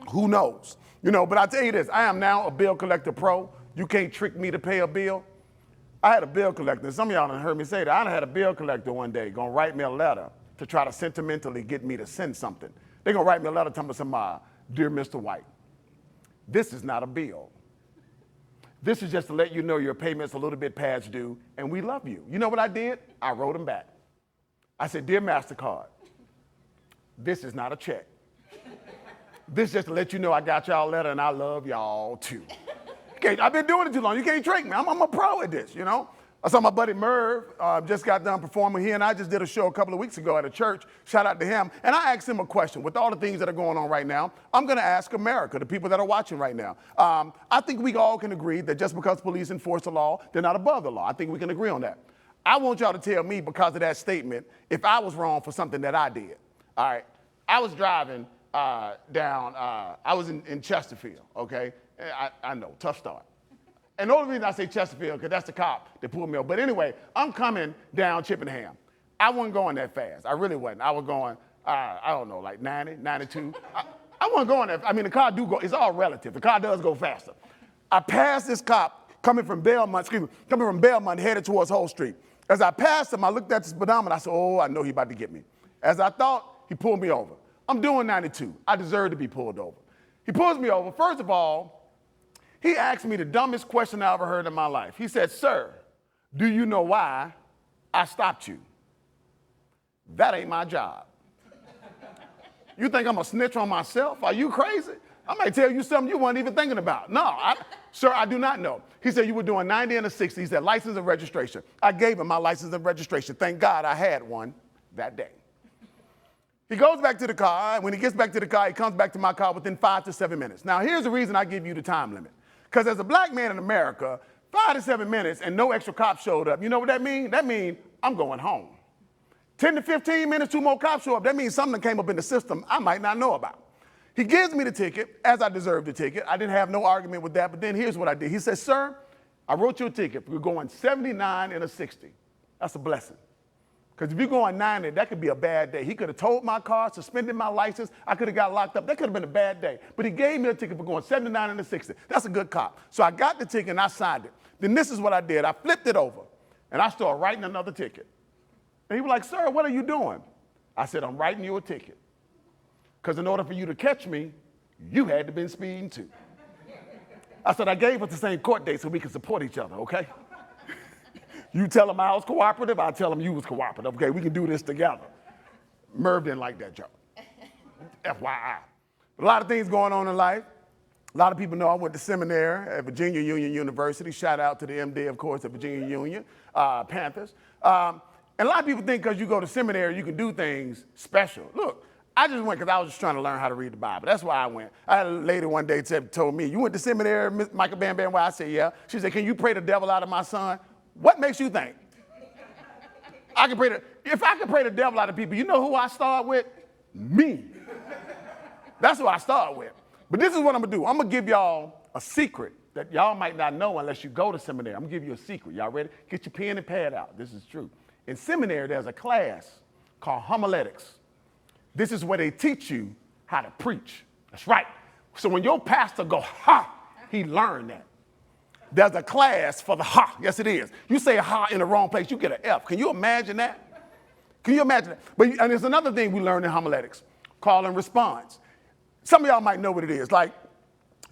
Who knows? You know, but I'll tell you this. I am now a bill collector pro. You can't trick me to pay a bill. I had a bill collector. Some of y'all done heard me say that. I had a bill collector one day gonna write me a letter to try to sentimentally get me to send something. They're gonna write me a letter telling me somebody, Dear Mr. White, this is not a bill. This is just to let you know your payment's a little bit past due, and we love you. You know what I did? I wrote them back. I said, Dear MasterCard, this is not a check. This is just to let you know I got y'all a letter and I love y'all too. Okay, I've been doing it too long. You can't trick me. I'm a pro at this, you know? I saw my buddy Merv just got done performing. He and I just did a show a couple of weeks ago at a church. Shout out to him. And I asked him a question. With all the things that are going on right now, I'm going to ask America, the people that are watching right now. I think we all can agree that just because police enforce the law, they're not above the law. I think we can agree on that. I want y'all to tell me, because of that statement, if I was wrong for something that I did. All right. I was driving down, I was in Chesterfield, okay? I know, tough start. And the only reason I say Chesterfield, because that's the cop that pulled me over. But anyway, I'm coming down Chippenham. I wasn't going that fast. I really wasn't. I was going, I don't know, like 90, 92. I wasn't going that fast. I mean, the car do go, it's all relative. The car does go faster. I passed this cop coming from Belmont, headed towards Hull Street. As I passed him, I looked at the speedometer. I said, oh, I know he's about to get me. As I thought, he pulled me over. I'm doing 92. I deserve to be pulled over. He pulls me over. First of all, he asked me the dumbest question I ever heard in my life. He said, sir, do you know why I stopped you? That ain't my job. You think I'm a snitch on myself? Are you crazy? I might tell you something you weren't even thinking about. No, sir, I do not know. He said, you were doing 90 and a 60. He said, license and registration. I gave him my license and registration. Thank God I had one that day. He goes back to the car. When he gets back to the car, he comes back to my car within 5 to 7 minutes. Now, here's the reason I give you the time limit. Because as a black man in America, 5 to 7 minutes and no extra cops showed up. You know what that means? That means I'm going home. 10 to 15 minutes, 2 more cops show up. That means something came up in the system I might not know about. He gives me the ticket, as I deserved the ticket. I didn't have no argument with that, but then here's what I did. He said, sir, I wrote you a ticket. We're going 79 and a 60. That's a blessing. Because if you're going 90, that could be a bad day. He could have towed my car, suspended my license. I could have got locked up. That could have been a bad day. But he gave me a ticket for going 79 and a 60. That's a good cop. So I got the ticket and I signed it. Then this is what I did. I flipped it over and I started writing another ticket. And he was like, sir, what are you doing? I said, I'm writing you a ticket. Because in order for you to catch me, you had to been speeding too. I said, I gave us the same court date so we could support each other, okay? You tell him I was cooperative, I tell him you was cooperative. Okay, we can do this together. Merv didn't like that joke. FYI. A lot of things going on in life. A lot of people know I went to seminary at Virginia Union University. Shout out to the MD, of course, at Virginia Union, Panthers. And a lot of people think because you go to seminary, you can do things special. Look, I just went because I was just trying to learn how to read the Bible. That's why I went. I had a lady one day told me, you went to seminary, Michael Bam Bam? Why? I said, yeah. She said, can you pray the devil out of my son? What makes you think? If I could pray the devil out of people, you know who I start with? Me. That's who I start with. But this is what I'm gonna do. I'm gonna give y'all a secret that y'all might not know unless you go to seminary. I'm gonna give you a secret. Y'all ready? Get your pen and pad out. This is true. In seminary, there's a class called homiletics. This is where they teach you how to preach. That's right. So when your pastor go, ha, he learned that. There's a class for the ha. Yes, it is. You say ha in the wrong place, you get an F. Can you imagine that? Can you imagine that? And there's another thing we learn in homiletics, call and response. Some of y'all might know what it is. Like,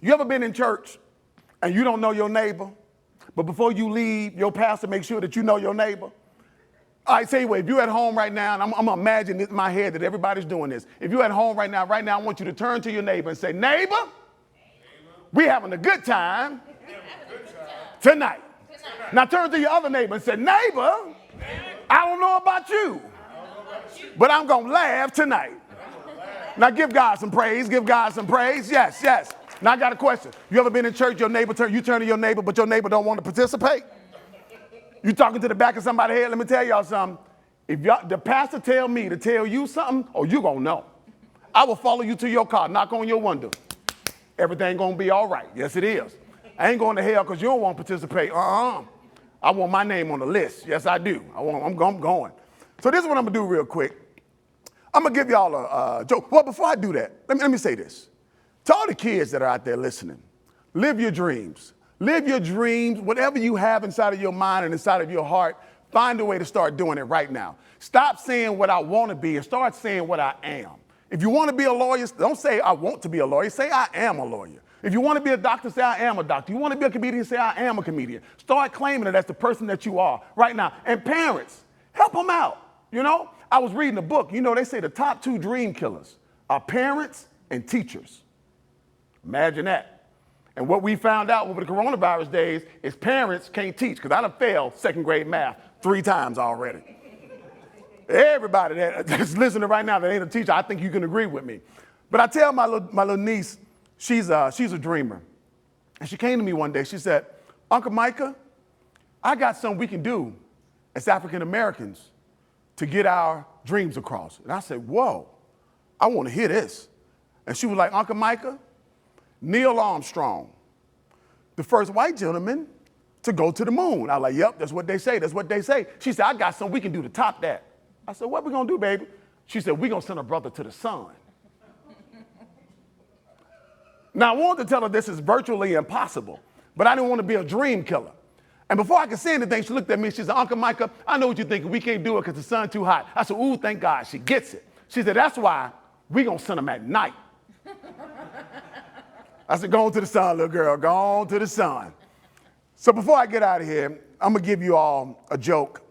you ever been in church and you don't know your neighbor, but before you leave, your pastor makes sure that you know your neighbor? All right, say what, if you're at home right now, and I'm gonna imagine in my head that everybody's doing this. If you're at home right now, I want you to turn to your neighbor and say, neighbor, we having a good time tonight. Now turn to your other neighbor and say, neighbor, I don't know about you, but I'm gonna laugh tonight. Now give God some praise, give God some praise. Yes, yes. Now I got a question. You ever been in church, you turn to your neighbor, but your neighbor don't want to participate? You talking to the back of somebody's head? Let me tell y'all something. If the pastor tell me to tell you something, oh, you gonna know. I will follow you to your car, knock on your window. Everything gonna be all right. Yes, it is. I ain't going to hell because you don't want to participate. I want my name on the list. Yes, I do. I'm going. So this is what I'm gonna do real quick. I'm gonna give y'all a joke. Well, before I do that, let me say this. To all the kids that are out there listening, live your dreams. Live your dreams, whatever you have inside of your mind and inside of your heart, find a way to start doing it right now. Stop saying what I want to be and start saying what I am. If you want to be a lawyer, don't say I want to be a lawyer, say I am a lawyer. If you want to be a doctor, say I am a doctor. You want to be a comedian, say I am a comedian. Start claiming it as the person that you are right now. And parents, help them out. You know, I was reading a book. You know, they say the top 2 dream killers are parents and teachers. Imagine that. And what we found out over the coronavirus days is parents can't teach, because I done failed 2nd grade math 3 times already. Everybody that's listening right now that ain't a teacher, I think you can agree with me. But I tell my little niece, she's a dreamer. And she came to me one day, she said, Uncle Micah, I got something we can do as African Americans to get our dreams across. And I said, whoa, I want to hear this. And she was like, Uncle Micah, Neil Armstrong, the first white gentleman to go to the moon. I was like, yep, that's what they say, that's what they say. She said, I got something we can do to top that. I said, what we gonna do, baby? She said, we gonna send a brother to the sun. Now, I wanted to tell her this is virtually impossible, but I didn't want to be a dream killer. And before I could say anything, she looked at me, she said, Uncle Micah, I know what you're thinking, we can't do it because the sun's too hot. I said, ooh, thank God, she gets it. She said, that's why we gonna send them at night. I said, go on to the sun, little girl, go on to the sun. So before I get out of here, I'm gonna give you all a joke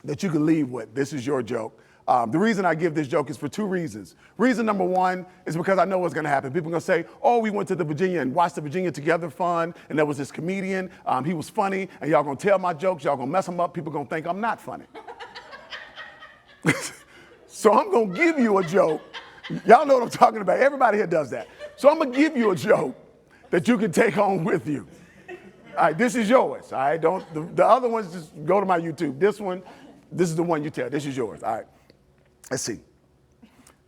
that you can leave with. This is your joke. The reason I give this joke is for 2 reasons. Reason number 1 is because I know what's gonna happen. People are gonna say, oh, we went to the Virginia and watched the Virginia Together Fund, and there was this comedian, he was funny, and y'all gonna tell my jokes, y'all gonna mess them up, people gonna think I'm not funny. So I'm gonna give you a joke. Y'all know what I'm talking about. Everybody here does that. So I'm gonna give you a joke that you can take home with you. All right, this is yours. All right, the other ones, just go to my YouTube. This is the one you tell. This is yours. All right, let's see.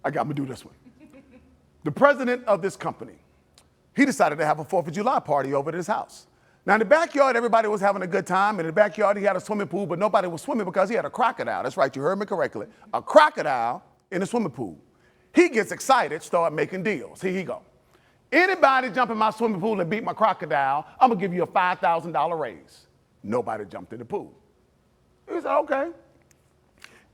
I'm gonna do this one. The president of this company, he decided to have a 4th of July party over at his house. Now in the backyard, everybody was having a good time. In the backyard, he had a swimming pool, but nobody was swimming because he had a crocodile. That's right, you heard me correctly. A crocodile in a swimming pool. He gets excited, start making deals. Here he go. Anybody jump in my swimming pool and beat my crocodile, I'm gonna give you a $5,000 raise. Nobody jumped in the pool. He said, okay.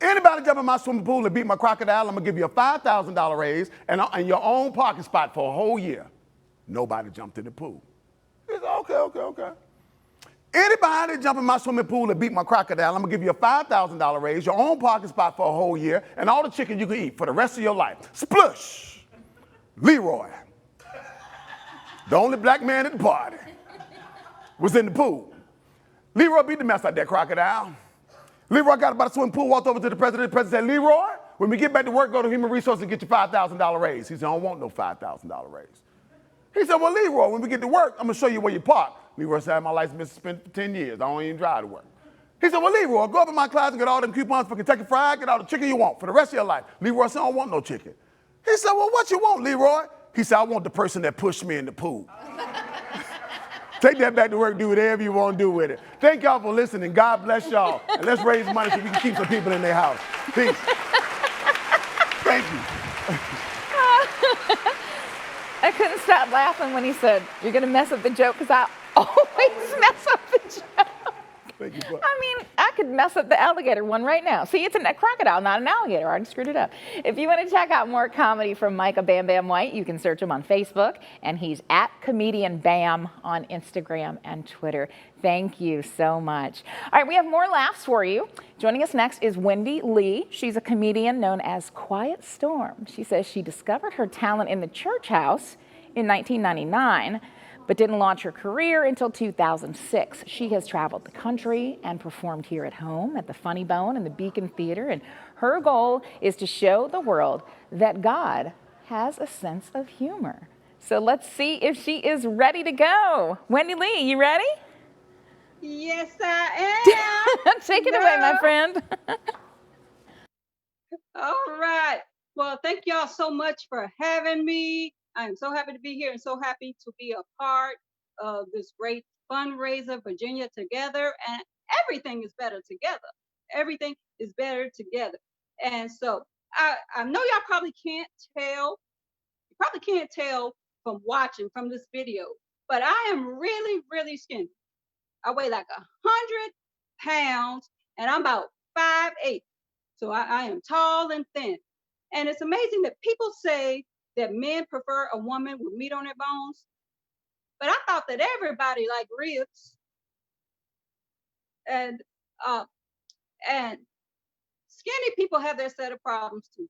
Anybody jump in my swimming pool and beat my crocodile, I'm gonna give you a $5,000 raise and your own parking spot for a whole year. Nobody jumped in the pool. He said, okay. Anybody jump in my swimming pool and beat my crocodile, I'm gonna give you a $5,000 raise, your own parking spot for a whole year, and all the chicken you can eat for the rest of your life. Splush! Leroy, the only black man at the party, was in the pool. Leroy beat the mess out of that crocodile. Leroy got about to swimming pool, walked over to the president. The president said, Leroy, when we get back to work, go to Human Resources and get your $5,000 raise. He said, I don't want no $5,000 raise. He said, well, Leroy, when we get to work, I'm gonna show you where you park. Leroy said, I had my license been suspended for 10 years. I don't even drive to work. He said, well, Leroy, go up in my closet and get all them coupons for Kentucky Fried, get all the chicken you want for the rest of your life. Leroy said, I don't want no chicken. He said, well, what you want, Leroy? He said, I want the person that pushed me in the pool. Take that back to work, do whatever you want to do with it. Thank y'all for listening. God bless y'all. And let's raise money so we can keep some people in their house. Peace. Thank you. I couldn't stop laughing when he said, you're going to mess up the joke, because I always mess up the joke. Thank you. I mean, I could mess up the alligator one right now. See, it's a crocodile, not an alligator. I already screwed it up. If you want to check out more comedy from Micah Bam Bam White, you can search him on Facebook, and he's at Comedian Bam on Instagram and Twitter. Thank you so much. All right, we have more laughs for you. Joining us next is Wendy Lee. She's a comedian known as Quiet Storm. She says she discovered her talent in the church house in 1999, but didn't launch her career until 2006. She has traveled the country and performed here at home at the Funny Bone and the Beacon Theater, and her goal is to show the world that God has a sense of humor. So let's see if she is ready to go. Wendy Lee, you ready? Yes, I am. Take it away, my friend. All right. Well, thank y'all so much for having me. I'm so happy to be here and so happy to be a part of this great fundraiser, Virginia Together. And everything is better together. Everything is better together. And so I know y'all probably can't tell. You probably can't tell from watching from this video, but I am really, really skinny. I weigh like 100 pounds and I'm about 5'8". So I am tall and thin. And it's amazing that people say that men prefer a woman with meat on their bones. But I thought that everybody liked ribs. And skinny people have their set of problems too.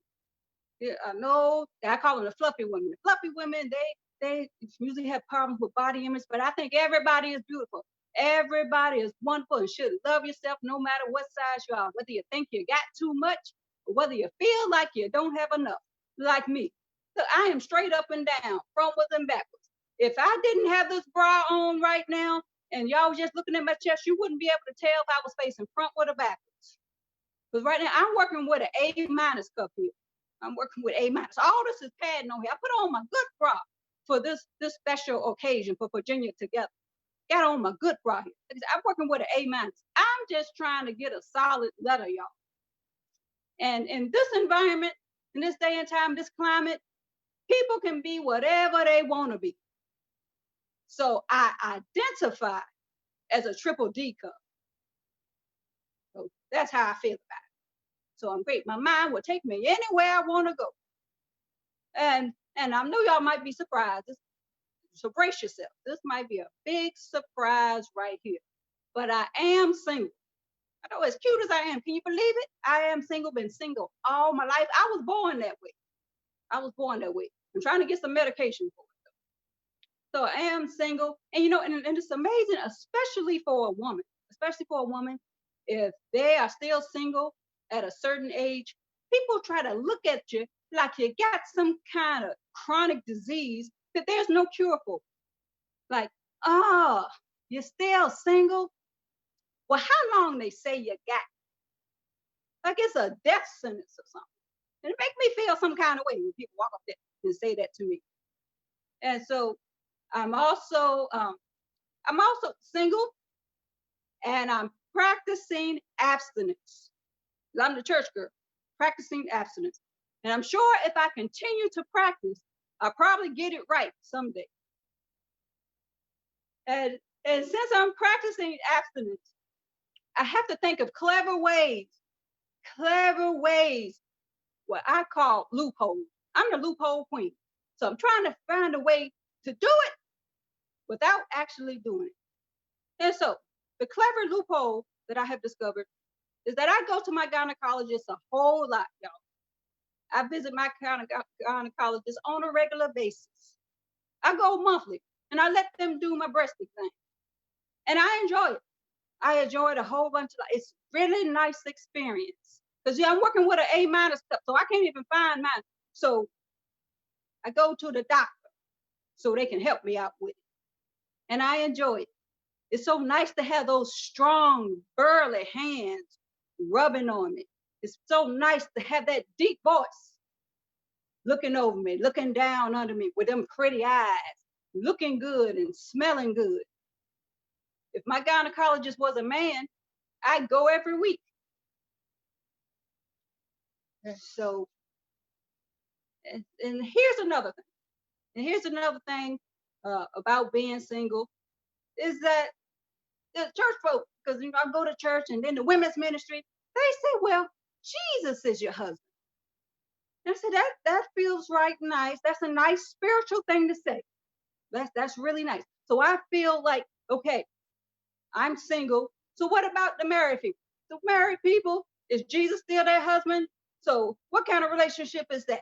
I know I call them the fluffy women. The fluffy women, they usually have problems with body image, but I think everybody is beautiful. Everybody is wonderful and should love yourself no matter what size you are, whether you think you got too much or whether you feel like you don't have enough, like me. So I am straight up and down, frontwards and backwards. If I didn't have this bra on right now and y'all was just looking at my chest, you wouldn't be able to tell if I was facing frontward or backwards. Because right now I'm working with an A- cup here. I'm working with A-. All this is padding on here. I put on my good bra for this special occasion for Virginia Together. Got on my good bra here. I'm working with an A-. I'm just trying to get a solid letter, y'all. And in this environment, in this day and time, this climate, people can be whatever they want to be. So I identify as a triple D cup. So that's how I feel about it. So I'm great. My mind will take me anywhere I want to go. And I know y'all might be surprised. So brace yourself. This might be a big surprise right here. But I am single. I know, as cute as I am, can you believe it? I am single, been single all my life. I was born that way. I'm trying to get some medication for it. So I am single. And and it's amazing, especially for a woman, if they are still single at a certain age, people try to look at you like you got some kind of chronic disease that there's no cure for. Like, you're still single? Well, how long they say you got? Like it's a death sentence or something. And it makes me feel some kind of way when people walk up there and say that to me. And so I'm also single, and I'm practicing abstinence. I'm the church girl, practicing abstinence. And I'm sure if I continue to practice, I'll probably get it right someday. And since I'm practicing abstinence, I have to think of clever ways, what I call loopholes. I'm the loophole queen. So I'm trying to find a way to do it without actually doing it. And so the clever loophole that I have discovered is that I go to my gynecologist a whole lot, y'all. I visit my gynecologist on a regular basis. I go monthly and I let them do my breast exam. And I enjoy it. I enjoyed a whole bunch of, it's really nice experience. Because I'm working with an A- stuff, so I can't even find mine. So I go to the doctor so they can help me out with it. And I enjoy it. It's so nice to have those strong, burly hands rubbing on me. It's so nice to have that deep voice looking over me, looking down under me with them pretty eyes, looking good and smelling good. If my gynecologist was a man, I'd go every week. So, and here's another thing. And here's another thing about being single is that the church folk, because I go to church and then the women's ministry, they say, well, Jesus is your husband. And I said, that feels right, nice. That's a nice spiritual thing to say. That's really nice. So I feel like, okay, I'm single. So what about the married people? The married people, is Jesus still their husband? So what kind of relationship is that?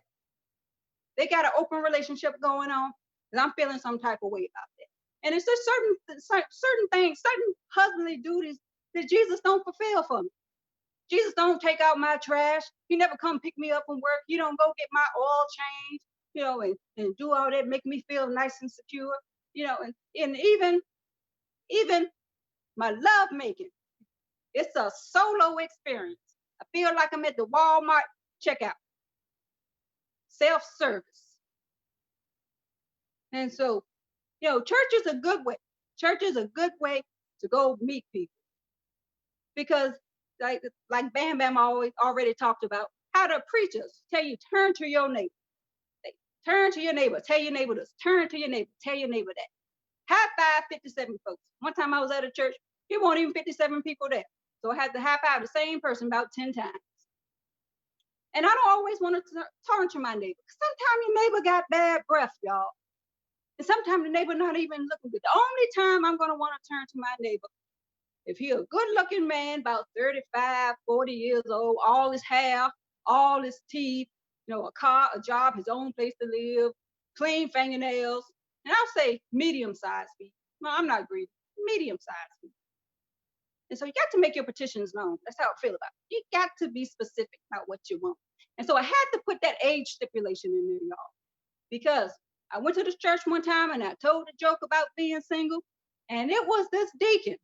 They got an open relationship going on, and I'm feeling some type of way about that. And it's just certain things, certain husbandly duties that Jesus don't fulfill for me. Jesus don't take out my trash. He never come pick me up from work. He don't go get my oil changed, and do all that, make me feel nice and secure, and even my love making. It's a solo experience. I feel like I'm at the Walmart checkout, self-service. And so, church is a good way. Church is a good way to go meet people. Because like Bam Bam already talked about, how the preachers tell you, turn to your neighbor. Turn to your neighbor, tell your neighbor this. Turn to your neighbor, tell your neighbor that. High five 57 folks. One time I was at a church, there weren't even 57 people there. So I had to high five the same person about 10 times. And I don't always want to turn to my neighbor. Sometimes your neighbor got bad breath, y'all. And sometimes the neighbor not even looking good. The only time I'm going to want to turn to my neighbor, if he a good-looking man, about 35, 40 years old, all his hair, all his teeth, a car, a job, his own place to live, clean fingernails, and I'll say medium-sized feet. No, I'm not greedy. Medium-sized feet. And so you got to make your petitions known. That's how I feel about it. You got to be specific about what you want. And so I had to put that age stipulation in there, y'all, because I went to this church one time and I told a joke about being single, and it was this deacon,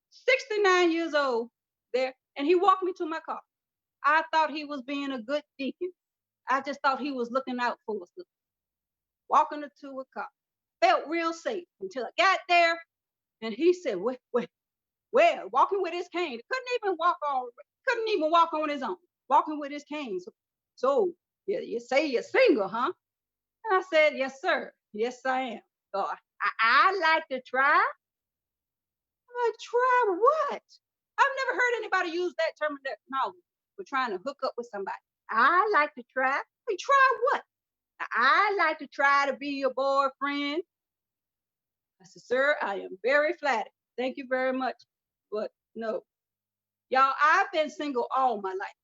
69 years old there, and he walked me to my car. I thought he was being a good deacon. I just thought he was looking out for us. Walking her to a car. Felt real safe until I got there, and he said, where? Walking with his cane. Couldn't even walk on his own. Walking with his cane. So you say you're single, huh? And I said, yes, sir. Yes, I am. So I like to try. I'm like, try what? I've never heard anybody use that terminology for trying to hook up with somebody. I like to try. Hey, try what? I like to try to be your boyfriend. I said, sir, I am very flattered. Thank you very much. But no. Y'all, I've been single all my life.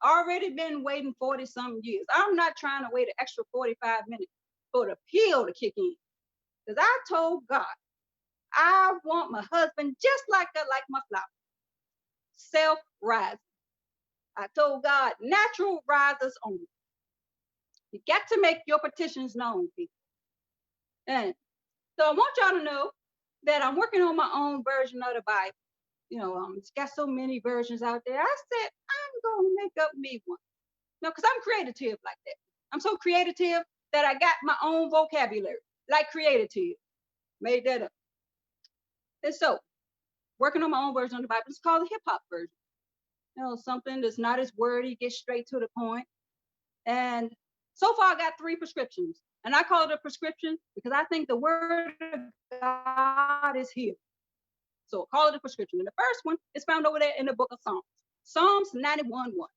Already been waiting 40-something years. I'm not trying to wait an extra 45 minutes for the pill to kick in. Because I told God, I want my husband just like I like my flower. Self-rising. I told God, natural risers only. You got to make your petitions known, people. And so I want y'all to know that I'm working on my own version of the Bible. It's got so many versions out there. I said, I'm going to make up me one. No, because I'm creative like that. I'm so creative that I got my own vocabulary, like creative. Made that up. And so, working on my own version of the Bible. It's called the hip hop version. Something that's not as wordy, gets straight to the point. And so far, I got 3 prescriptions. And I call it a prescription because I think the word of God is here. So call it a prescription. And the first one is found over there in the book of Psalms. Psalms 91:1.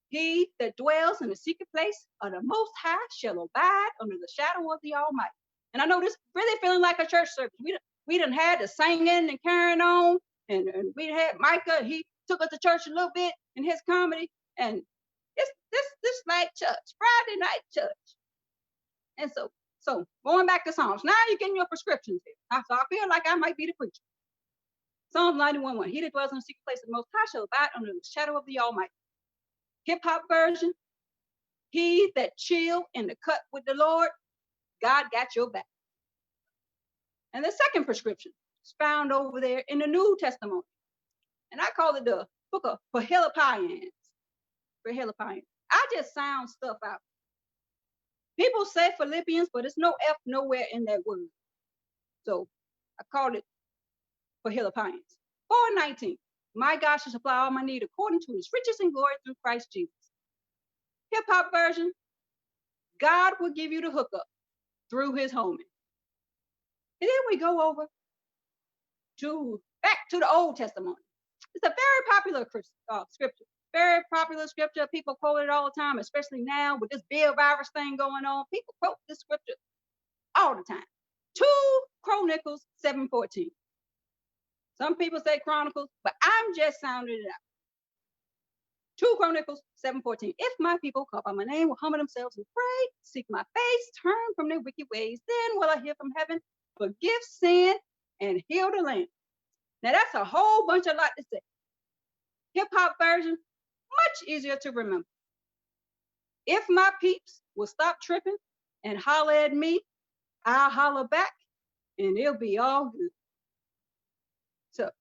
He that dwells in the secret place of the Most High shall abide under the shadow of the Almighty. And I know this really feeling like a church service. We done had the singing and carrying on, and we had Micah. He took us to church a little bit in his comedy, and it's this like church, Friday night church. And so going back to Psalms, now you're getting your prescriptions here. So I feel like I might be the preacher. Psalms 91:1. He that dwells in the secret place of the Most High shall abide under the shadow of the Almighty. Hip hop version. He that chill in the cut with the Lord, God got your back. And the second prescription is found over there in the New Testament. And I call it the book of Philippians. I just sound stuff out. People say Philippians, but it's no F nowhere in that word. So I called it Philippians. 4:19. My God shall supply all my need according to his riches and glory through Christ Jesus. Hip hop version. God will give you the hookup through his homie. And then we go over back to the Old Testament. It's a very popular scripture. Very popular scripture. People quote it all the time, especially now with this Bill virus thing going on. People quote this scripture all the time. 2 Chronicles 7:14. Some people say Chronicles, but I'm just sounding it out. 2 Chronicles 7:14. If my people call by my name will humble themselves and pray, seek my face, turn from their wicked ways, then will I hear from heaven, forgive sin, and heal the land. Now that's a whole bunch of lot to say. Hip hop version, much easier to remember. If my peeps will stop tripping and holler at me, I'll holler back, and it'll be all good. So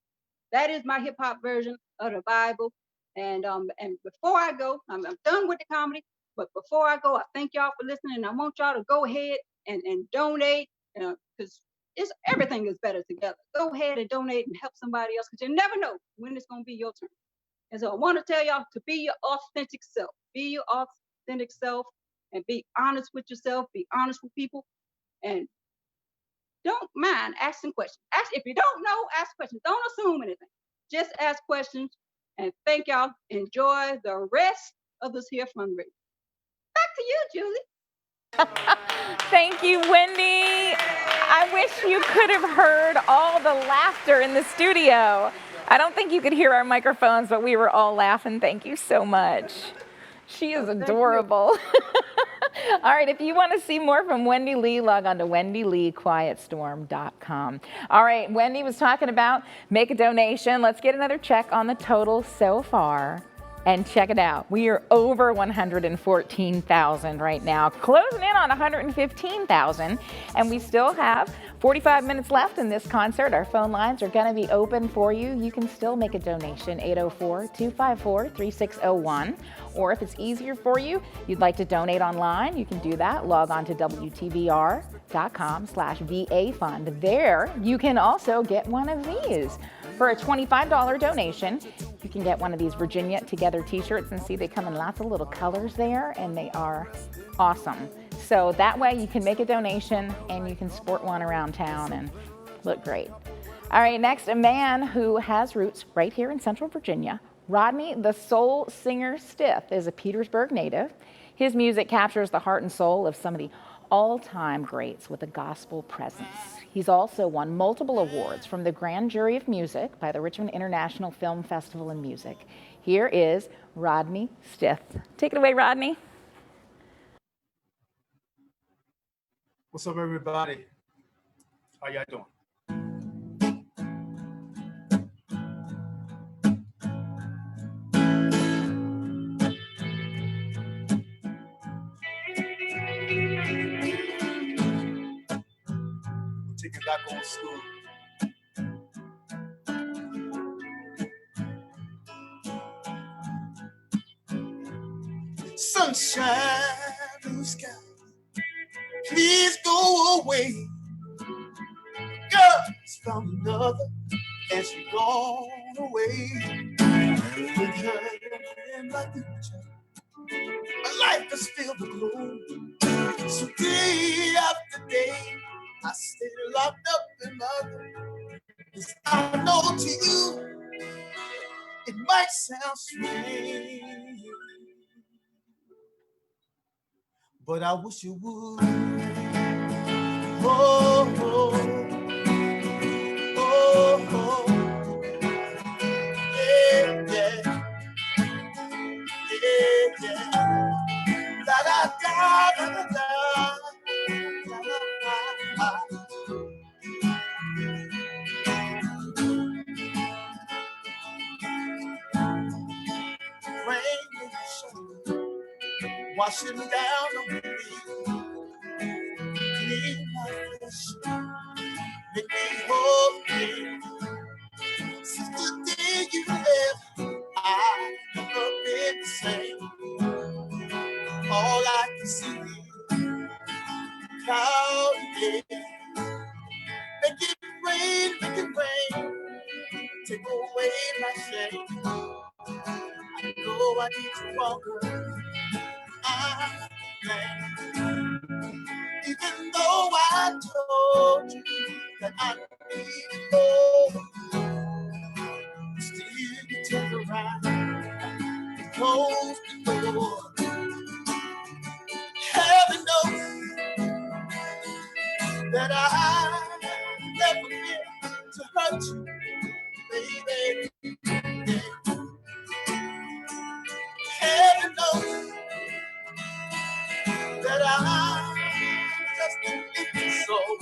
that is my hip hop version of the Bible. And before I go, I'm done with the comedy. But before I go, I thank y'all for listening. And I want y'all to go ahead and donate, because everything is better together. Go ahead and donate and help somebody else, because you never know when it's going to be your turn. And so I want to tell y'all to be your authentic self. Be your authentic self and be honest with yourself. Be honest with people. And don't mind asking questions. If you don't know, ask questions. Don't assume anything. Just ask questions. And thank y'all. Enjoy the rest of this here fundraiser. Back to you, Julie. Thank you, Wendy. I wish you could have heard all the laughter in the studio. I don't think you could hear our microphones, but we were all laughing. Thank you so much. She is adorable. All right, if you want to see more from Wendy Lee, log on to wendyleequietstorm.com. All right, Wendy was talking about make a donation. Let's get another check on the total so far. And check it out. We are over 114,000 right now, closing in on 115,000. And we still have 45 minutes left in this concert. Our phone lines are going to be open for you. You can still make a donation, 804-254-3601. Or if it's easier for you, you'd like to donate online, you can do that. Log on to WTVR.com/VA fund. There, you can also get one of these. For a $25 donation, you can get one of these Virginia Together t-shirts, and see they come in lots of little colors there, and they are awesome. So that way you can make a donation and you can sport one around town and look great. All right, next, a man who has roots right here in Central Virginia. Rodney, the soul singer Stiff, is a Petersburg native. His music captures the heart and soul of some of the all-time greats with a gospel presence. He's also won multiple awards from the Grand Jury of Music by the Richmond International Film Festival and Music. Here is Rodney Stiff. Take it away, Rodney. What's up, everybody? How y'all doing? Taking back old school. Sunshine, blue sky, please go away. Girl's found another and she gone away. With her in my future, my life is filled with gloom. So day after day, I stay locked up in my room. 'Cause I know to you, it might sound strange, but I wish you would. Oh, oh, oh, oh, yeah, yeah, yeah, yeah. Da da da da da da. Da, da, da, da. Rain in the shoulder, washing down on me, clean my flesh, make me whole again. Since the day you left, I've never been the same. All I can see is cloudy day. Make it rain, take away my shame. I know I need you longer. Even though I told you that I need more, still you turn around and close the door. Heaven knows that I never meant to hurt you, baby. Heaven knows that I'm just an empty soul.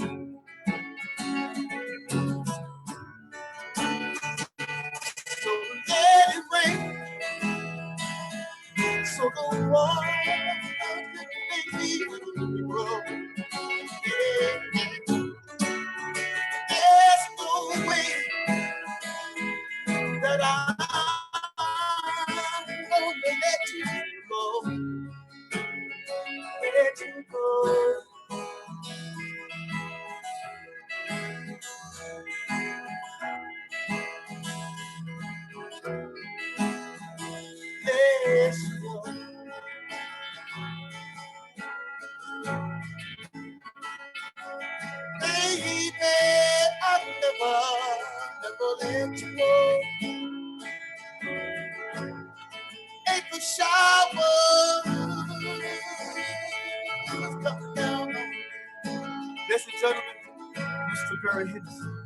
So let it rain, so the water can make me grow. Yeah. There's no way that I'm gonna let you go. Let you go. Let you go. Baby, I'll never let you go. April shower is coming down on me. Ladies and gentlemen, Mr. Barry Henderson.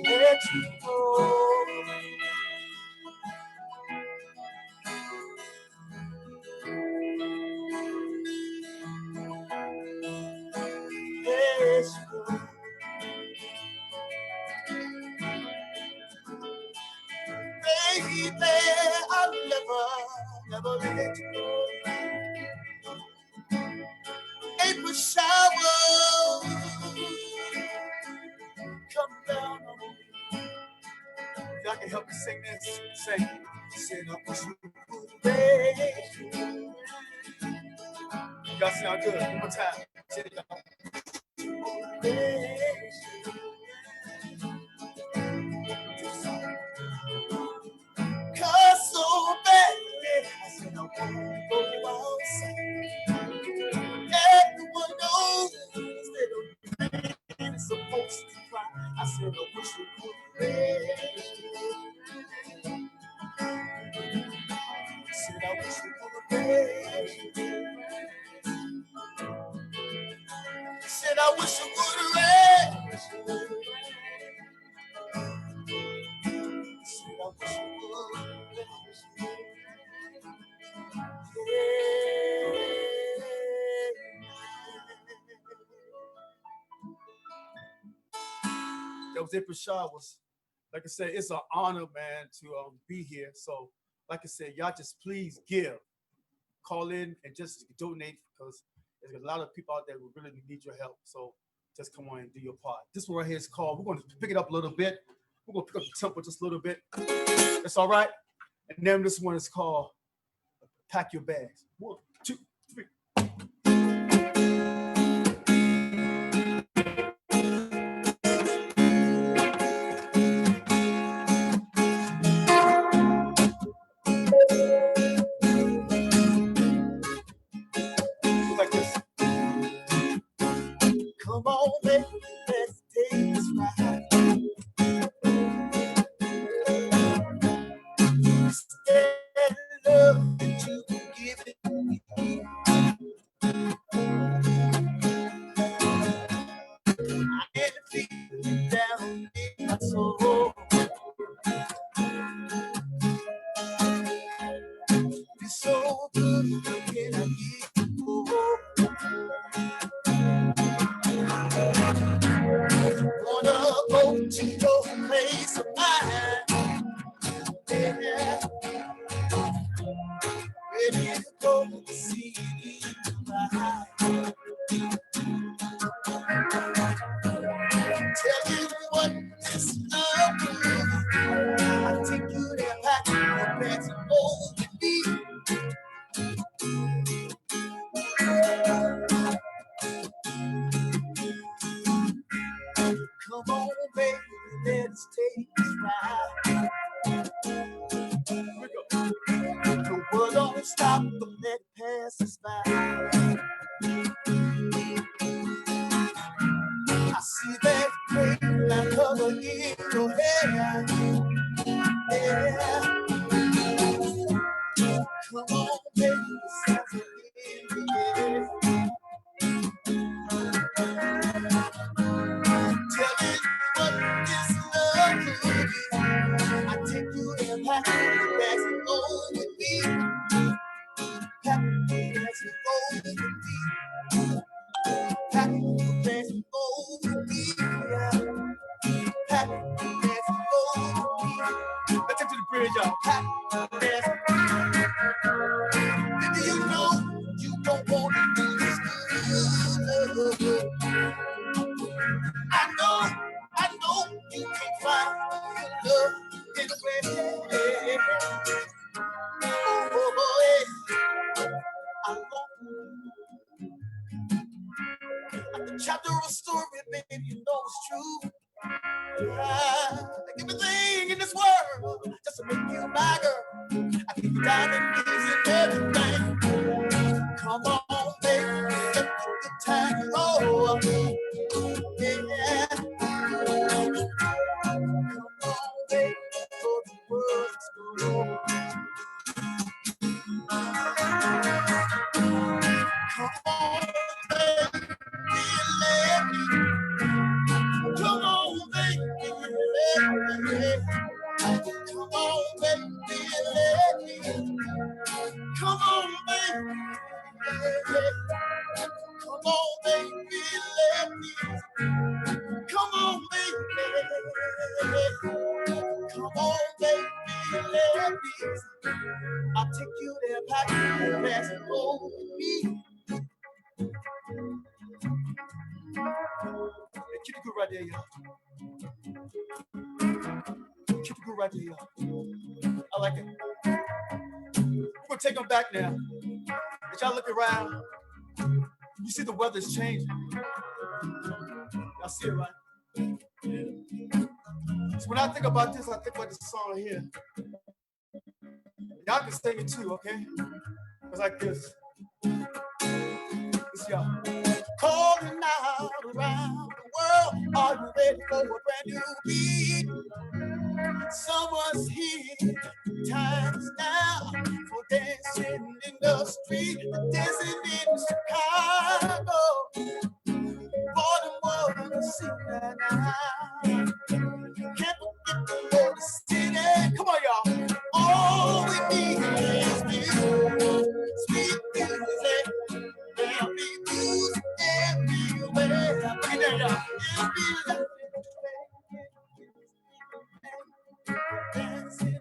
Let you go. Let you go. Baby, I'll never let you go. April shower come down on me. Y'all can help me sing this. Say, I wish you would raise. Y'all sound good. One more time. Say it, y'all. Raise. Cause so badly, I said I want to go outside. Everyone knows instead of being supposed to cry, I said I wish you would raise. I said I Said I wish it would rain. Said I wish it would. That was it for Shaw. Was, like I said, it's an honor, man, to be here. So, like I said, y'all just please give, call in, and just donate, because there's a lot of people out there who really need your help. So just come on and do your part. This one right here is called, we're going to pick it up a little bit. We're going to pick up the tempo just a little bit. That's all right. And then this one is called Pack Your Bags. 1, 2, 3. Like this. Come on, baby, let's take this ride. Instead of love that you can give it to me. I had to feel down in my soul. You're so good, how can I give you more? Wanna go to your place of mine. Yeah. Ready to go to see my eyes. Tell you what this love is. I take you there, pack your bags and go with me. Come on, baby, let's take this ride. The world don't stop, don't let it pass us by. I see that great black color in your hair. Yeah. Come on, baby, it's in the air. Tell me what this love could be. I take you and pack your bags and go with me. Pack your bags and go with me. Pack your bags and go with me. Yeah. Pack your bags and go with me. Let's take to the bridge, y'all. Pack your bags. Baby, you know you don't want to do this good. I know you can't find your love anywhere. Oh, boy, I like the chapter of a story, baby, you know it's true. Like everything in this world, just to make you my girl. I give you diamond rings and everything. Come on, baby, let the good time roll. Yeah. Come on, baby, for the world is going. Come on, baby, let me. Come on, baby, let me. Come on, baby, let me. Come on, baby. Come on, baby, let me. Come on, baby. Come on, baby, let me. I'll take you there, pack your bags and go with me. Hey, keep it good right there, y'all. Keep it good right there, y'all. I like it. We're gonna take them back now. As y'all look around, you see the weather's changing. Y'all see it, right? Yeah. So when I think about this, I think about this song here. Y'all can sing it too, okay? It's like this. It's y'all. Calling out around the world, are you ready for a brand new beat? Someone's here, time's now for dancing in the street, dancing in Chicago. Born and born to see that now. Can't forget the Motor City. Come on, y'all. All we need is music, sweet music. There'll be music everywhere. Bring it down, y'all. It'll be like dancing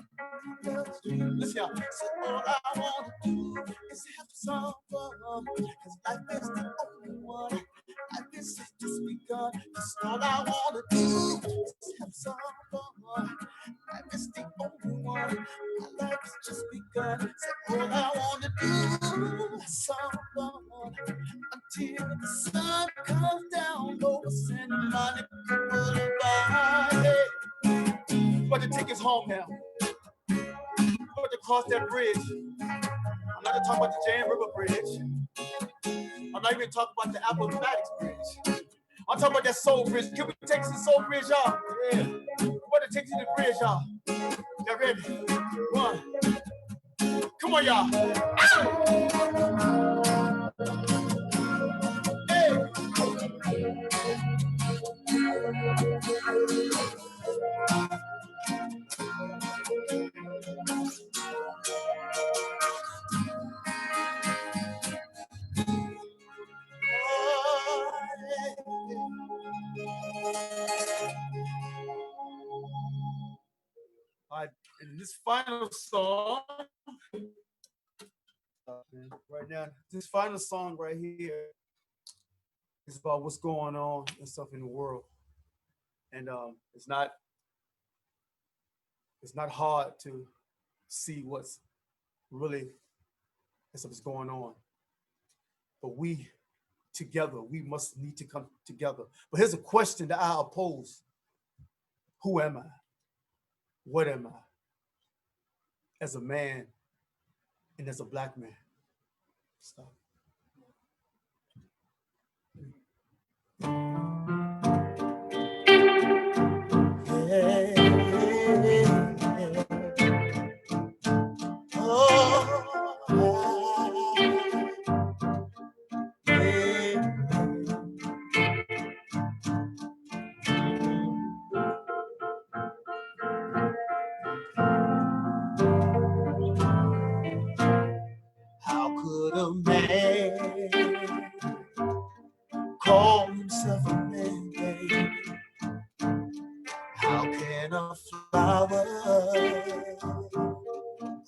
in the street. Listen, y'all. So all I want to do is have some fun. Cause life is the only one. Life is just begun. That's all I want to do is have some fun. Life is the only one. My life has just begun. So all I want to do is some fun. Until the sun comes down over Santa Monica Boulevard. Hey. But the ticket's home now. But to cross that bridge. I'm not gonna talk about the James River Bridge. I'm not even talking about the Appomattox Bridge. I'm talking about that Soul Bridge. Can we take us to the Soul Bridge, y'all? Yeah. What to take us to the bridge, y'all? Y'all ready? One. Come on, y'all. Hey. All right, and this final song, right now, this final song right here is about what's going on and stuff in the world, and it's not hard to see what's really what's going on, but we together, we must need to come together. But here's a question that I oppose: who am I? What am I? As a man and as a black man. Stop. Yeah. Oh, yeah. How could a man call himself a man, baby? How can a flower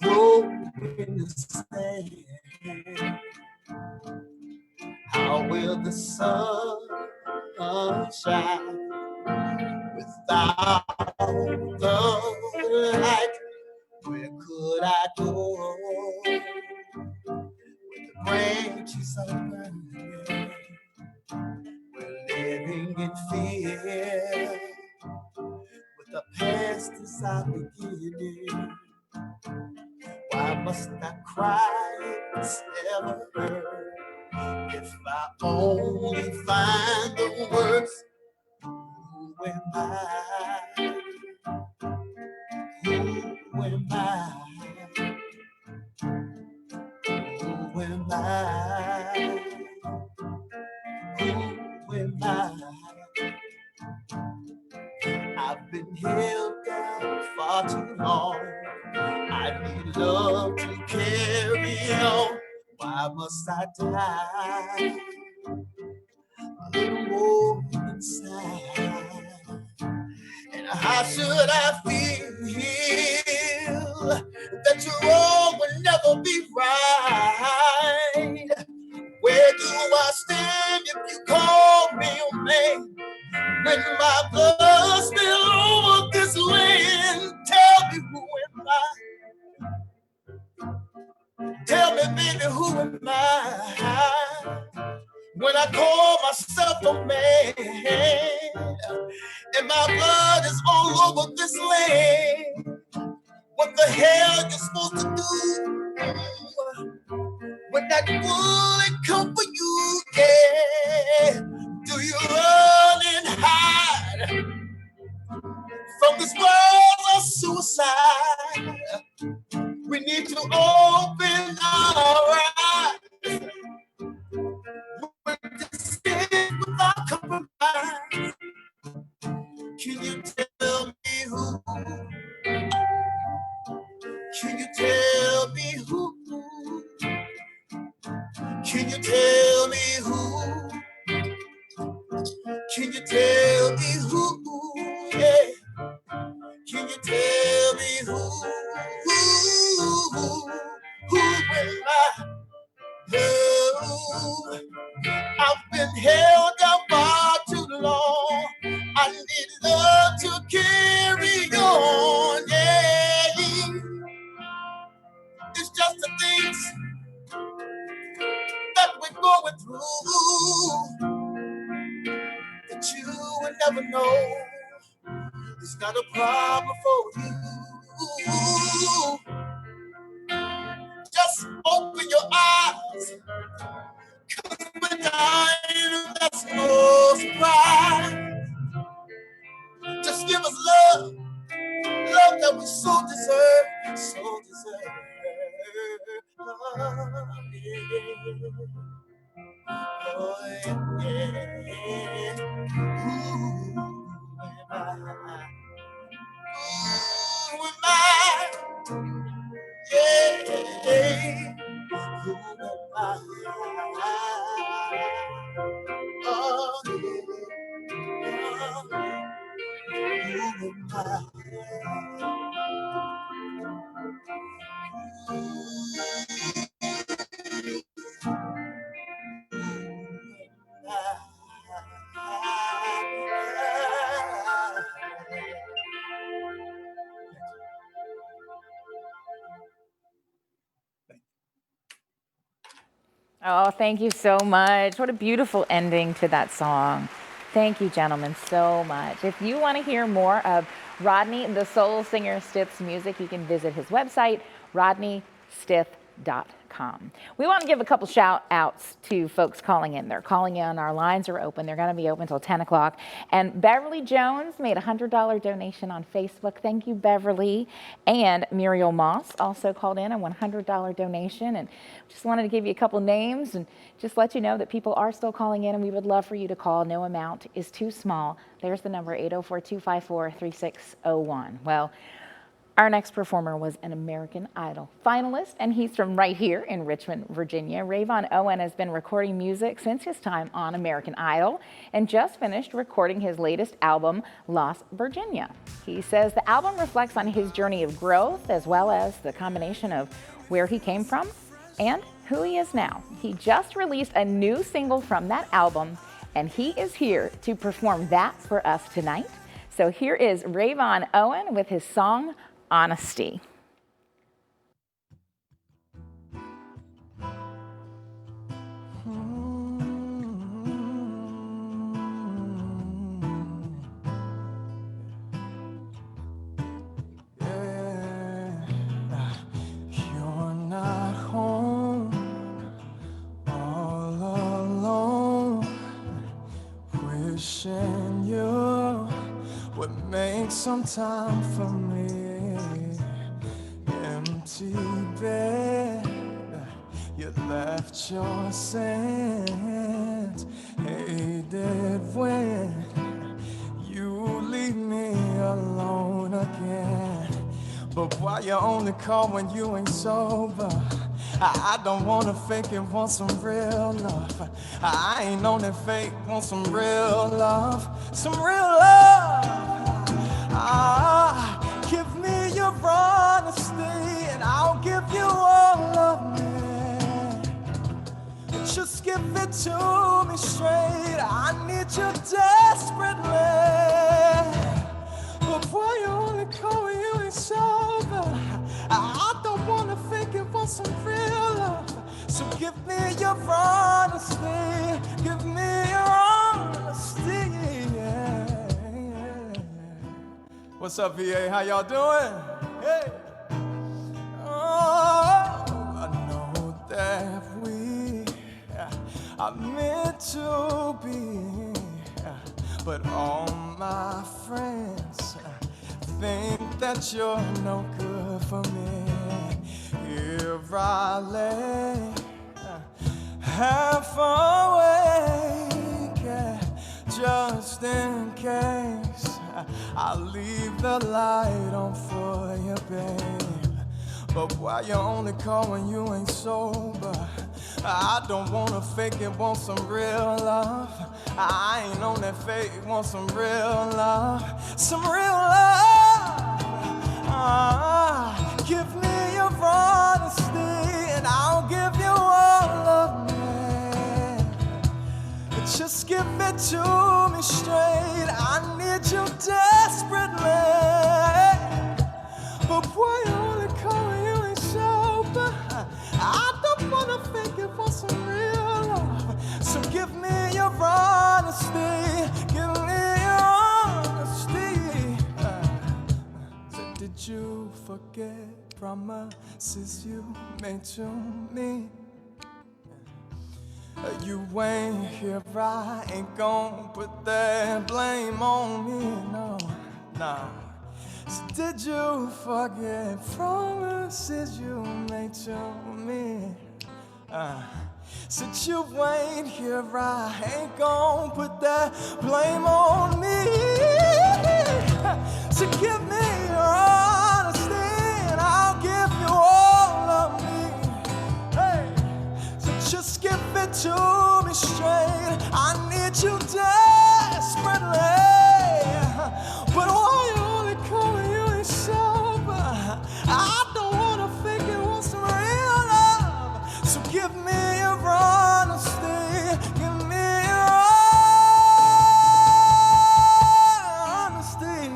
grow in the sand? How will the sun shine without the light? Where could I go when the branches are burning? We're living in fear with the past is our beginning. Why must I cry it's never heard? If I only find the words, who am I? Who am I? Who am I? Who am I? I've been held down far too long. I need love to carry on. Why must I die a little more inside? And how should I feel that your wrong will never be right? Where do I stand if you call me a man? When my blood spill over this land, tell me who am I? Tell me, baby, who am I? When I call myself a man, and my blood is all over this land, what the hell you supposed to do when that bullet come for you? Yeah, do you run and hide from this world of suicide? We need to open our tell me who? Can you tell me who? Can you tell me who? Yeah. Can you tell me who? Who will I love? I've been held down far too long. I need love to carry on. Yeah, it's just the things that we're going through that you will never know. It's not a problem for you. Just open your eyes. Come and dine. That's no surprise. Just give us love. Love that we so deserve. So deserve. Oh, yeah. Oh, yeah. Who am I? Who am I? Yeah. Who am I? Oh, yeah. Who am Oh, thank you so much. What a beautiful ending to that song. Thank you, gentlemen, so much. If you want to hear more of Rodney, the soul singer Stith's music, you can visit his website, rodneystith.com. We want to give a couple shout outs to folks calling in. They're calling in. Our lines are open. They're going to be open until 10 o'clock. And Beverly Jones made a $100 donation on Facebook. Thank you, Beverly. And Muriel Moss also called in a $100 donation. And just wanted to give you a couple names and just let you know that people are still calling in, and we would love for you to call. No amount is too small. There's the number, 804-254-3601. Well, our next performer was an American Idol finalist, and he's from right here in Richmond, Virginia. Rayvon Owen has been recording music since his time on American Idol and just finished recording his latest album, Lost Virginia. He says the album reflects on his journey of growth as well as the combination of where he came from and who he is now. He just released a new single from that album, and he is here to perform that for us tonight. So here is Rayvon Owen with his song, Honesty. You're not home, all alone, wishing you would make some time for me. Empty bed, you left your scent. Hated when you leave me alone again. But why you only call when you ain't sober? I don't wanna fake it, want some real love. I ain't on that fake, want some real love. Some real love. Give me your honesty and I'll give you all of me. Just give it to me straight, I need you desperately. But why you only call when you ain't sober? I don't wanna fake it, want some real love. So give me your honesty, give me your honesty, yeah. What's up, VA? How y'all doing? Hey. Oh, I know that we are meant to be, but all my friends think that you're no good for me. Here I lay, half awake, just in case. I'll leave the light on for you, babe. But why you only call when you ain't sober? I don't wanna fake it, want some real love. I ain't on that fake, want some real love. Some real love. Give me your honesty and I'll give you all of me. Just give it to me straight. I need you desperately. But why you only call when you ain't sober? I don't wanna fake it for some real love. So give me your honesty. Give me your honesty. So did you forget promises you made to me? You ain't here, I ain't gon' put that blame on me, no, nah. So did you forget promises you made to me? Since you ain't here, I ain't gon' put that blame on me. So give me your honesty and I'll give you all of me. Hey, so just give it to me straight. I need you desperately. But why you only call when you ain't sober? I don't wanna fake it, want some real love. So give me your honesty. Give me your honesty.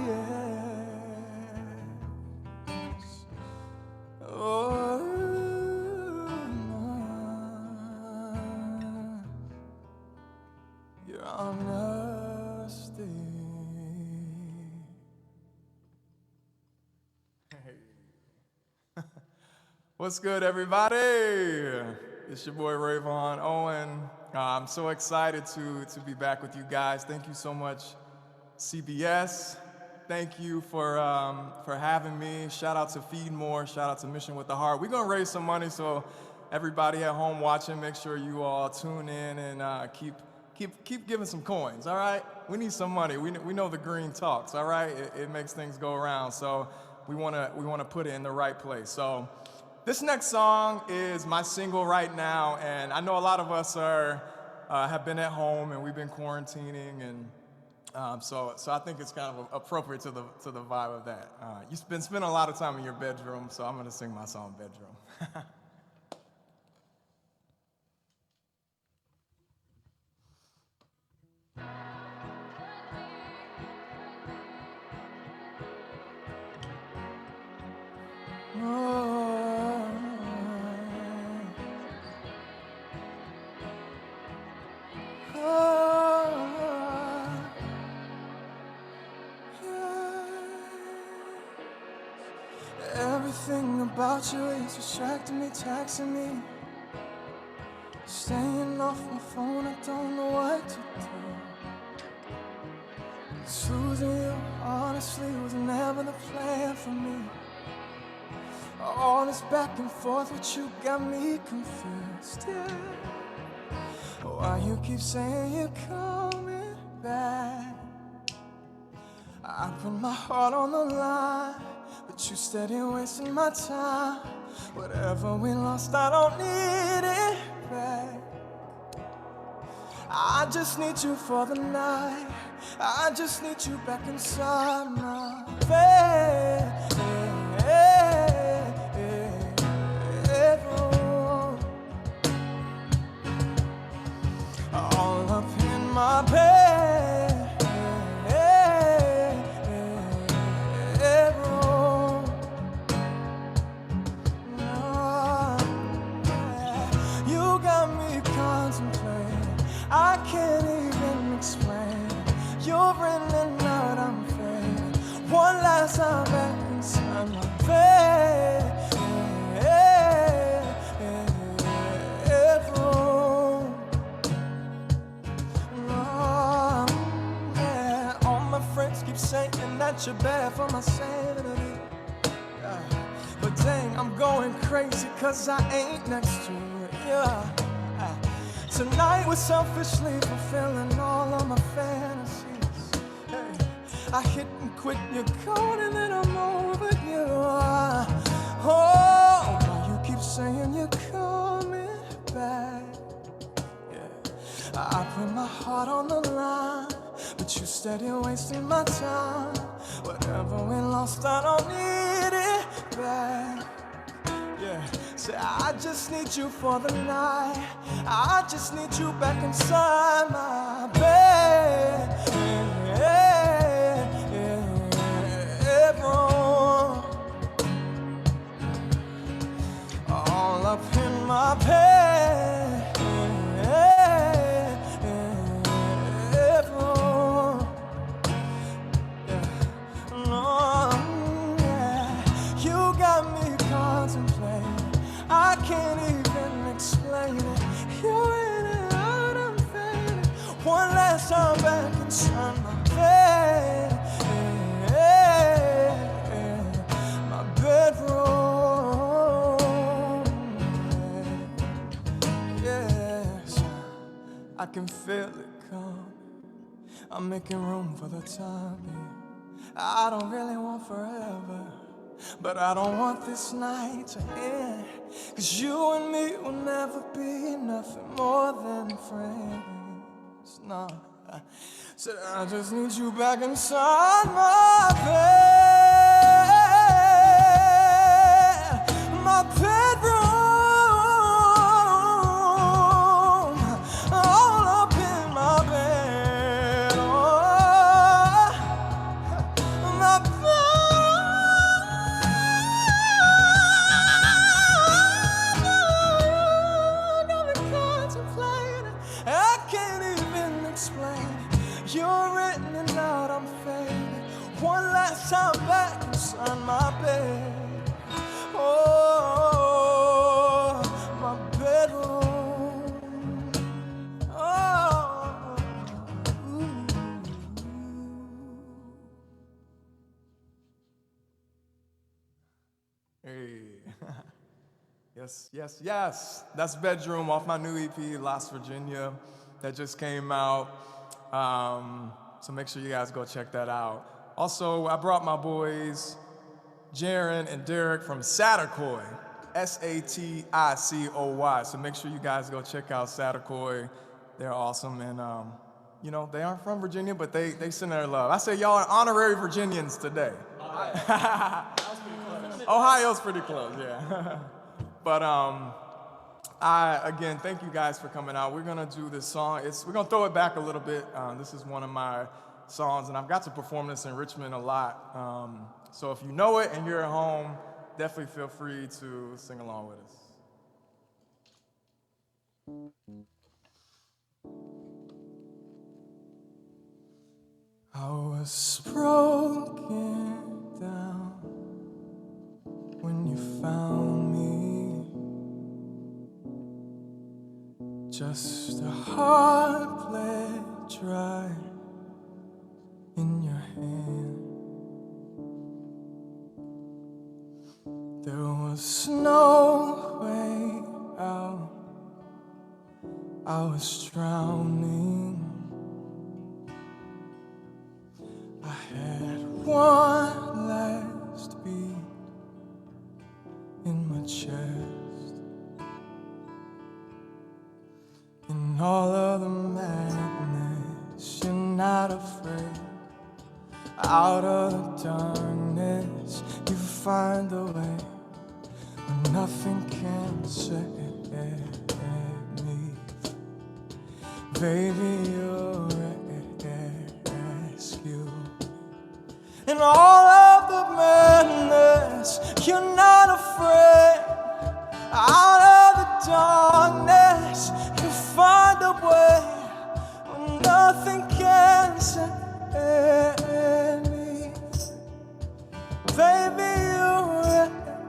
Oh, your honesty. What's good, everybody? It's your boy Rayvon Owen. I'm so excited to be back with you guys. Thank you so much, CBS. Thank you for having me. Shout out to Feed More. Shout out to Mission with the Heart. We're gonna raise some money, so everybody at home watching, make sure you all tune in and keep giving some coins. All right? We need some money. We know the green talks. All right? It makes things go around. So we wanna put it in the right place. So. This next song is my single right now, and I know a lot of us have been at home and we've been quarantining, and so I think it's kind of appropriate to the vibe of that. You've been spending a lot of time in your bedroom, so I'm gonna sing my song "Bedroom." Everything about you is distracting me, taxing me. Staying off my phone, I don't know what to do. Losing you, honestly, was never the plan for me. All this back and forth with you got me confused, yeah. Why you keep saying you're coming back? I put my heart on the line, but you steady wasting my time. Whatever we lost, I don't need it back. I just need you for the night. I just need you back inside my bed. All up in my bed. You got me contemplating. I can't even explain. You're in and out, I'm fading. One last time back inside my bedroom. Yeah. All my friends keep saying that you're bad for my sanity. But dang, I'm going crazy 'cause I ain't next to you, yeah. Tonight we're selfishly fulfilling all of my fantasies. Hey, I hit and quit, you're gone and then I'm over you. Oh, I put my heart on the line, but you steady wasting my time. Whatever we lost, I don't need it back. Yeah, say I just need you for the night. I just need you back inside my bed. Bedroom, all up in my bed. Bedroom, yeah, no, yeah. You got me contemplating. I can't even explain it. You're in and out, I'm fading. One last time back inside my bed. My bedroom. Yes, I can feel it coming. I'm making room for the timing. I don't really want forever, but I don't want this night to end. 'Cause you and me will never be nothing more than friends. No, so I just need you back inside my bed, my bedroom, all up in my bed. Oh, my got me contemplating. I can't even explain. You're written and out, I'm fading. One last time back inside my bed. Oh, my bedroom. Oh, ooh. Hey. Yes, yes, yes. That's Bedroom off my new EP, Las Virginia, that just came out. So make sure you guys go check that out. Also, I brought my boys, Jaren and Derek from Saticoy, Saticoy. So make sure you guys go check out Saticoy. They're awesome, and you know, they aren't from Virginia, but they send their love. I say y'all are honorary Virginians today. Ohio's pretty close, yeah. But again, thank you guys for coming out. We're gonna do this song. We're gonna throw it back a little bit. This is one of my songs, and I've got to perform this in Richmond a lot. So if you know it and you're at home, definitely feel free to sing along with us. I was broken down when you found me. Just a heart bled dry in your hand. There was no way out. I was drowning. I had one last beat in my chest. In all of the madness, you're not afraid. Out of the darkness, you find a way when nothing can set me. Baby, you're rescue. In all of the madness, you're not afraid. Out of the darkness, you find a way when nothing can set me. Baby, you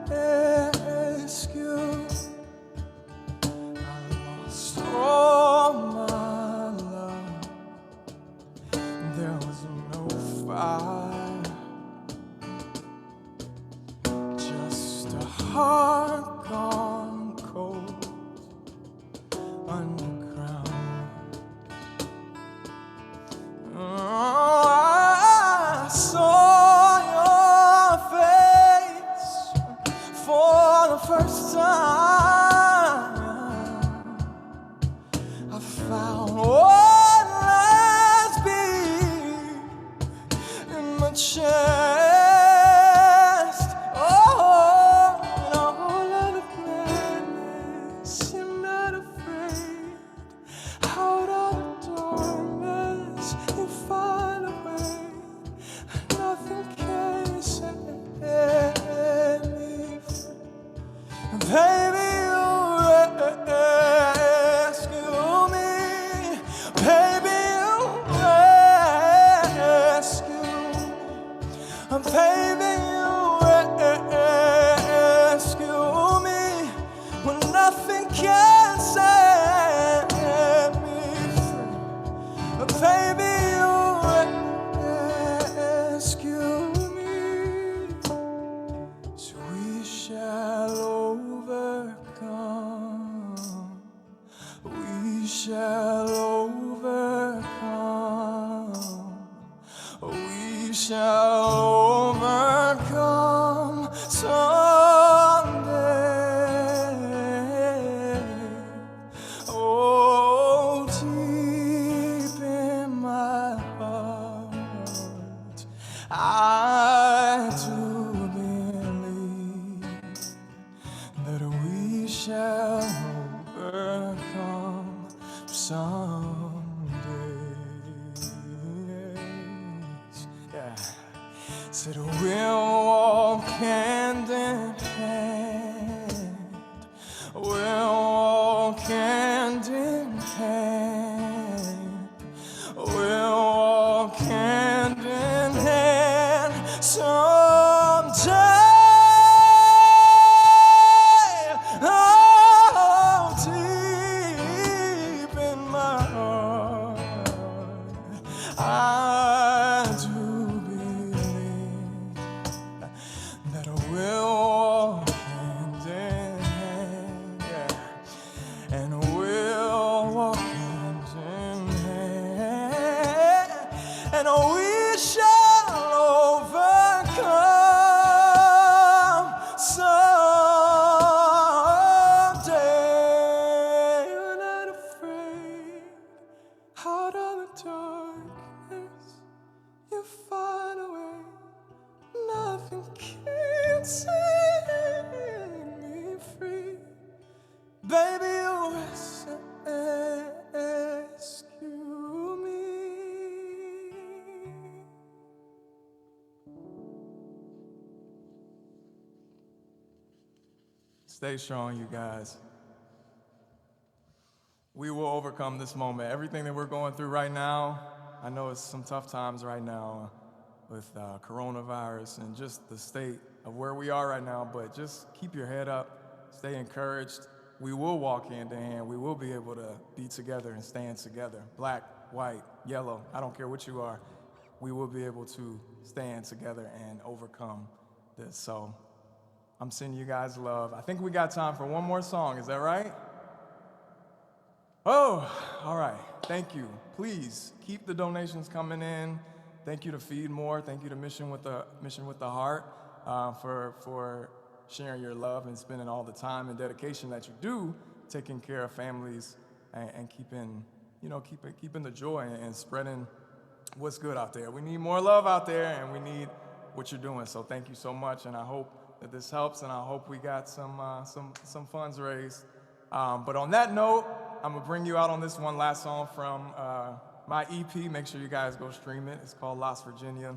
rescue. I lost all my love. There was no fire, just a heart gone shall overcome. We shall overcome someday. Oh, deep in my heart, I do believe that we shall overcome someday. Yeah. Said we'll walk hand in hand. We'll walk hand in hand. We'll walk hand in hand someday. Oh, deep in my heart, I do believe that we'll walk hand in hand, yeah. And we'll walk hand in hand, and we shall overcome someday. You're not afraid out of the darkness, you find a way. Nothing can set me free. Baby, you rescue me. Stay strong, you guys. We will overcome this moment. Everything that we're going through right now, I know it's some tough times right now with coronavirus and just the state of where we are right now, but just keep your head up, stay encouraged. We will walk hand in hand. We will be able to be together and stand together. Black, white, yellow, I don't care what you are. We will be able to stand together and overcome this. So I'm sending you guys love. I think we got time for one more song. Is that right? Oh, all right. Thank you. Please keep the donations coming in. Thank you to Feed More. Thank you to Mission with the Heart for sharing your love and spending all the time and dedication that you do taking care of families and keeping the joy and spreading what's good out there. We need more love out there, and we need what you're doing. So thank you so much, and I hope that this helps, and I hope we got some funds raised. But on that note, I'm gonna bring you out on this one last song from my EP. Make sure you guys go stream it. It's called Las Virginia.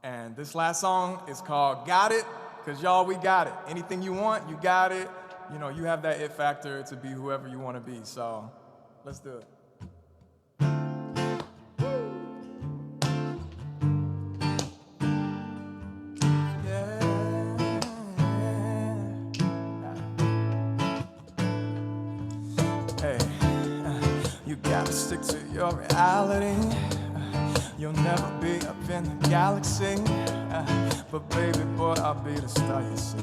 And this last song is called Got It, because y'all, we got it. Anything you want, you got it. You know, you have that it factor to be whoever you want to be. So let's do it. You gotta stick to your reality. You'll never be up in the galaxy, but baby boy, I'll be the star you see,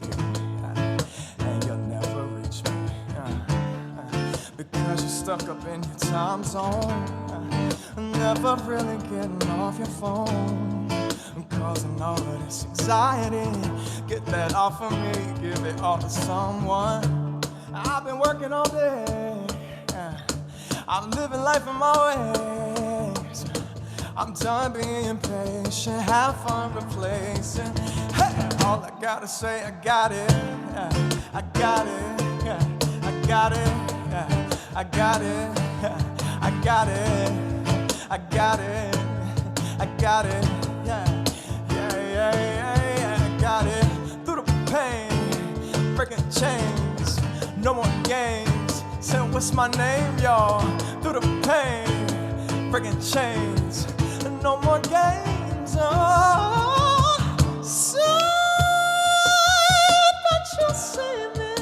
and you'll never reach me, because you're stuck up in your time zone, never really getting off your phone, causing all of this anxiety. Get that off of me, give it all to someone. I've been working all day, I'm living life in my ways. I'm done being patient, have fun replacing. Hey, all I gotta say, I got it, I got it, I got it, I got it, I got it, I got it, I got it, yeah, I got it. Through the pain, breaking chains, no more games. Say what's my name, y'all? Through the pain, breaking chains, no more games. Oh, so that you'll see me.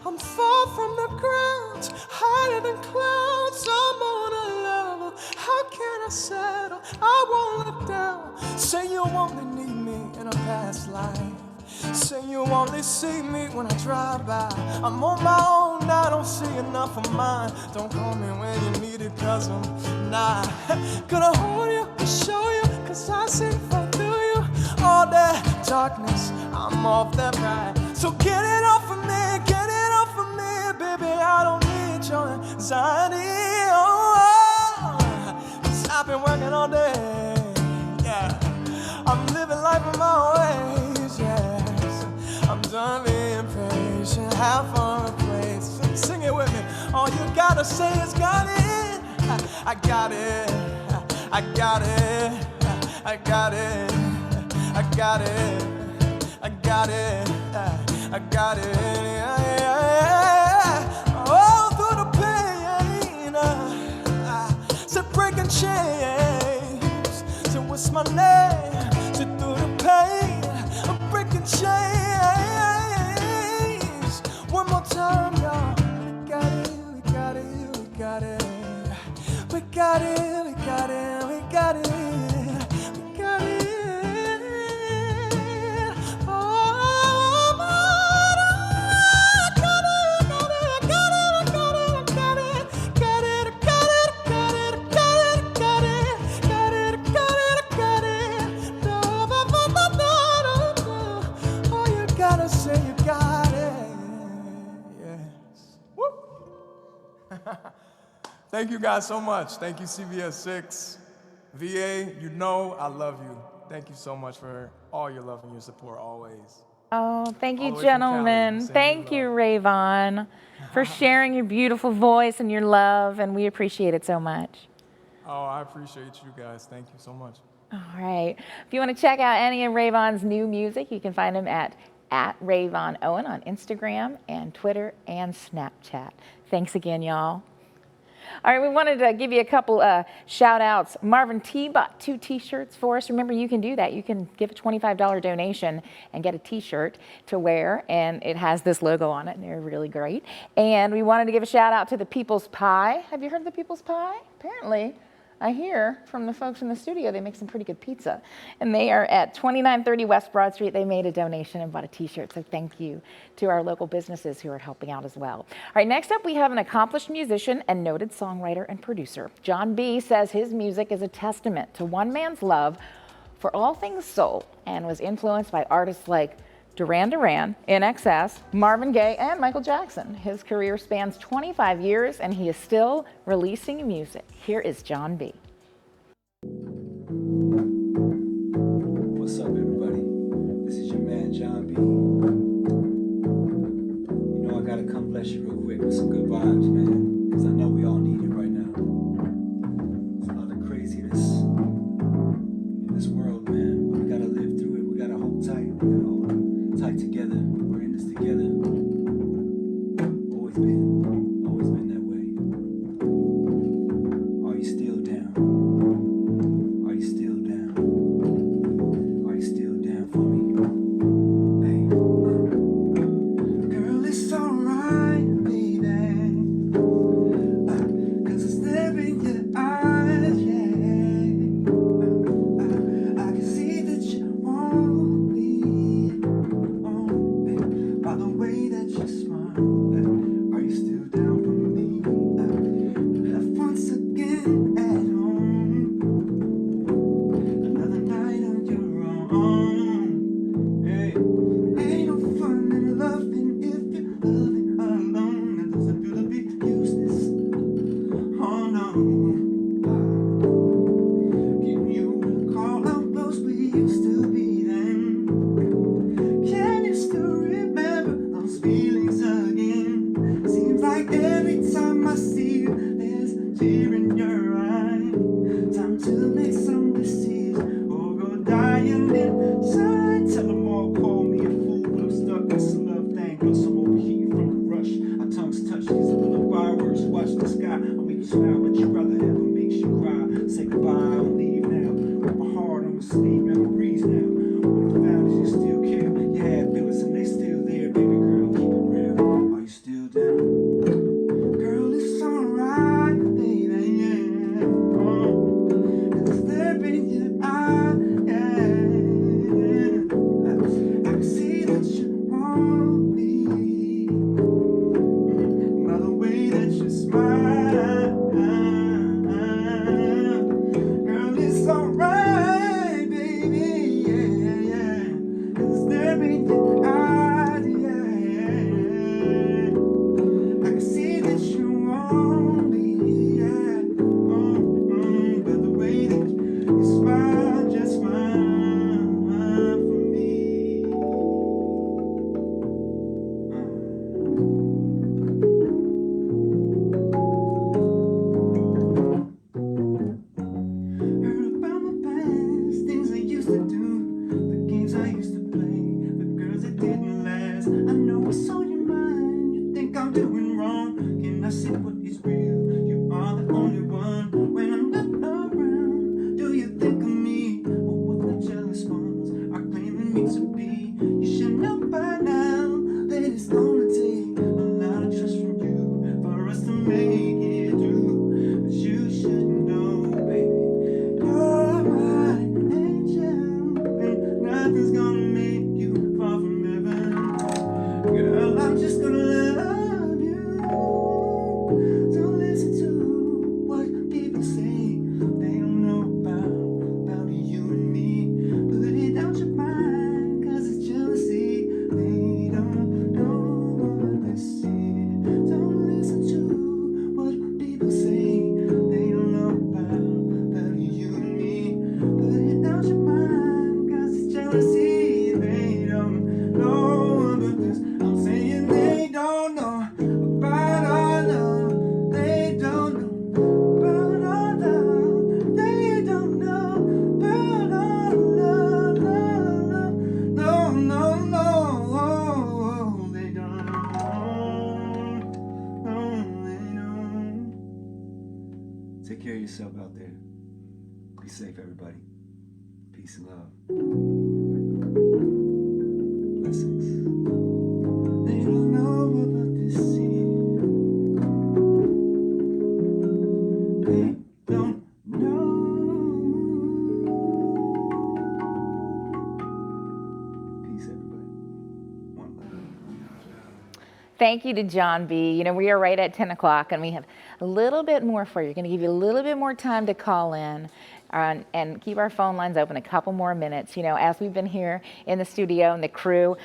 I'm far from the ground, higher than clouds. I'm on a level. How can I settle? I won't look down. Say you only need me in a past life. Say you only see me when I drive by. I'm on my own. and I don't see enough of mine. Don't call me when you need it, cause I'm not gonna hold you and show you, cause I see right through you. All that darkness, I'm off that ride. So get it off of me, get it off of me, baby. I don't need your anxiety. Cause I've been working all day, yeah. I'm living life in my ways, yes. I'm done being patient, have fun with place. Sing it with me. All you gotta say is got it. I got it. I got it. I got it. I got it. I got it. I got it. Yeah, yeah. Oh, through the pain. Said breaking chains. So what's my name? So through the pain, I'm breaking chains. One more time, y'all. We got it, we got it, we got it. We got it, we got it, we got it. We got it. Oh, I got it, I got it, I got it, I got it, I got it. Got it, I got it, I got it, I got it, I got it. Got it, I got it, I got it. Oh, you gotta say you got it. Yes. Woo. Thank you guys so much. Thank you, CBS 6. VA, you know I love you. Thank you so much for all your love and your support always. Oh, thank All you, the way from Cali, gentlemen. sending Thank you, love. Rayvon, for sharing your beautiful voice and your love, and we appreciate it so much. Oh, I appreciate you guys. Thank you so much. All right. If you want to check out any of Rayvon's new music, you can find him at Rayvon Owen on Instagram and Twitter and Snapchat. Thanks again, y'all. All right, we wanted to give you a couple shout outs. Marvin T bought 2 t-shirts for us. Remember, you can do that. You can give a $25 donation and get a t-shirt to wear, and it has this logo on it, and they're really great. And we wanted to give a shout out to the People's Pie. Have you heard of the People's Pie? Apparently, I hear from the folks in the studio they make some pretty good pizza. And they are at 2930 West Broad Street. They made a donation and bought a t-shirt, so thank you to our local businesses who are helping out as well. All right, next up we have an accomplished musician and noted songwriter and producer. John B. says his music is a testament to one man's love for all things soul and was influenced by artists like Duran Duran, INXS, Marvin Gaye, and Michael Jackson. His career spans 25 years and he is still releasing music. Here is John B. What's up, everybody? This is your man, John B. You know, I gotta come bless you real quick with some good vibes, man, because I know we all need it right now. There's a lot of craziness in this world, man, but we gotta live through it. We gotta hold tight. We gotta hold tight together. We're in this together. Always been that way. Are you still down? Are you still down? Are you still down for me? Hey. Girl, it's alright, baby. 'Cause it's there in your eyes, yeah. I can see that you want me. By the way that you smile, are you still down for me? Left once again at home, another night on your own. Hey, ain't no fun in loving if you're loving alone. It doesn't feel to be useless. Oh no. Giving you a call, how close we used to be then. Can you still remember those feelings again? just gonna love you. Don't listen to what people say. They don't know about you and me. Put it out your mind, cause it's jealousy. They don't know what they see. Don't listen to what people say. They don't know about you and me. Put it out your mind, cause it's jealousy. They don't know about this. I'm saying they don't know about our love. They don't know about our love. They don't know about our love. No, no, no. They don't know. They don't. Take care of yourself out there. Be safe, everybody. Peace and love. Blessings. They don't know about this scene. They don't know. Peace, everybody. One love. Thank you to John B. You know, we are right at 10 o'clock and we have a little bit more for you. We're going to give you a little bit more time to call in and keep our phone lines open a couple more minutes. You know, as we've been here in the studio and the crew,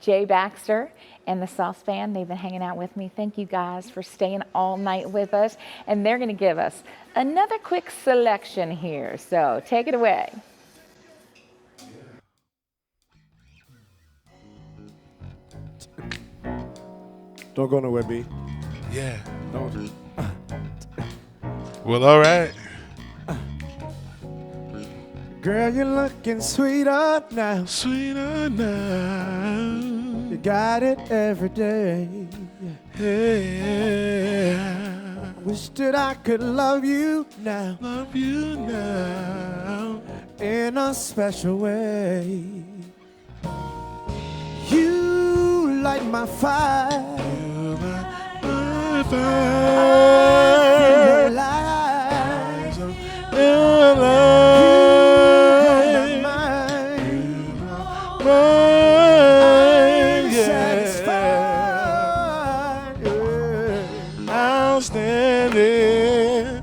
Jay Baxter and the Sauce Band, they've been hanging out with me. Thank you guys for staying all night with us. And they're going to give us another quick selection here. So take it away. Don't go nowhere, B. Yeah. Don't. Well, all right. Girl, you're looking sweeter now. Sweeter now. You got it every day. Yeah. Wish that I could love you now. Love you now. In a special way. You light my fire. You light my Your fire. light. Your light. I'm Yeah. satisfied. Yeah. Outstanding.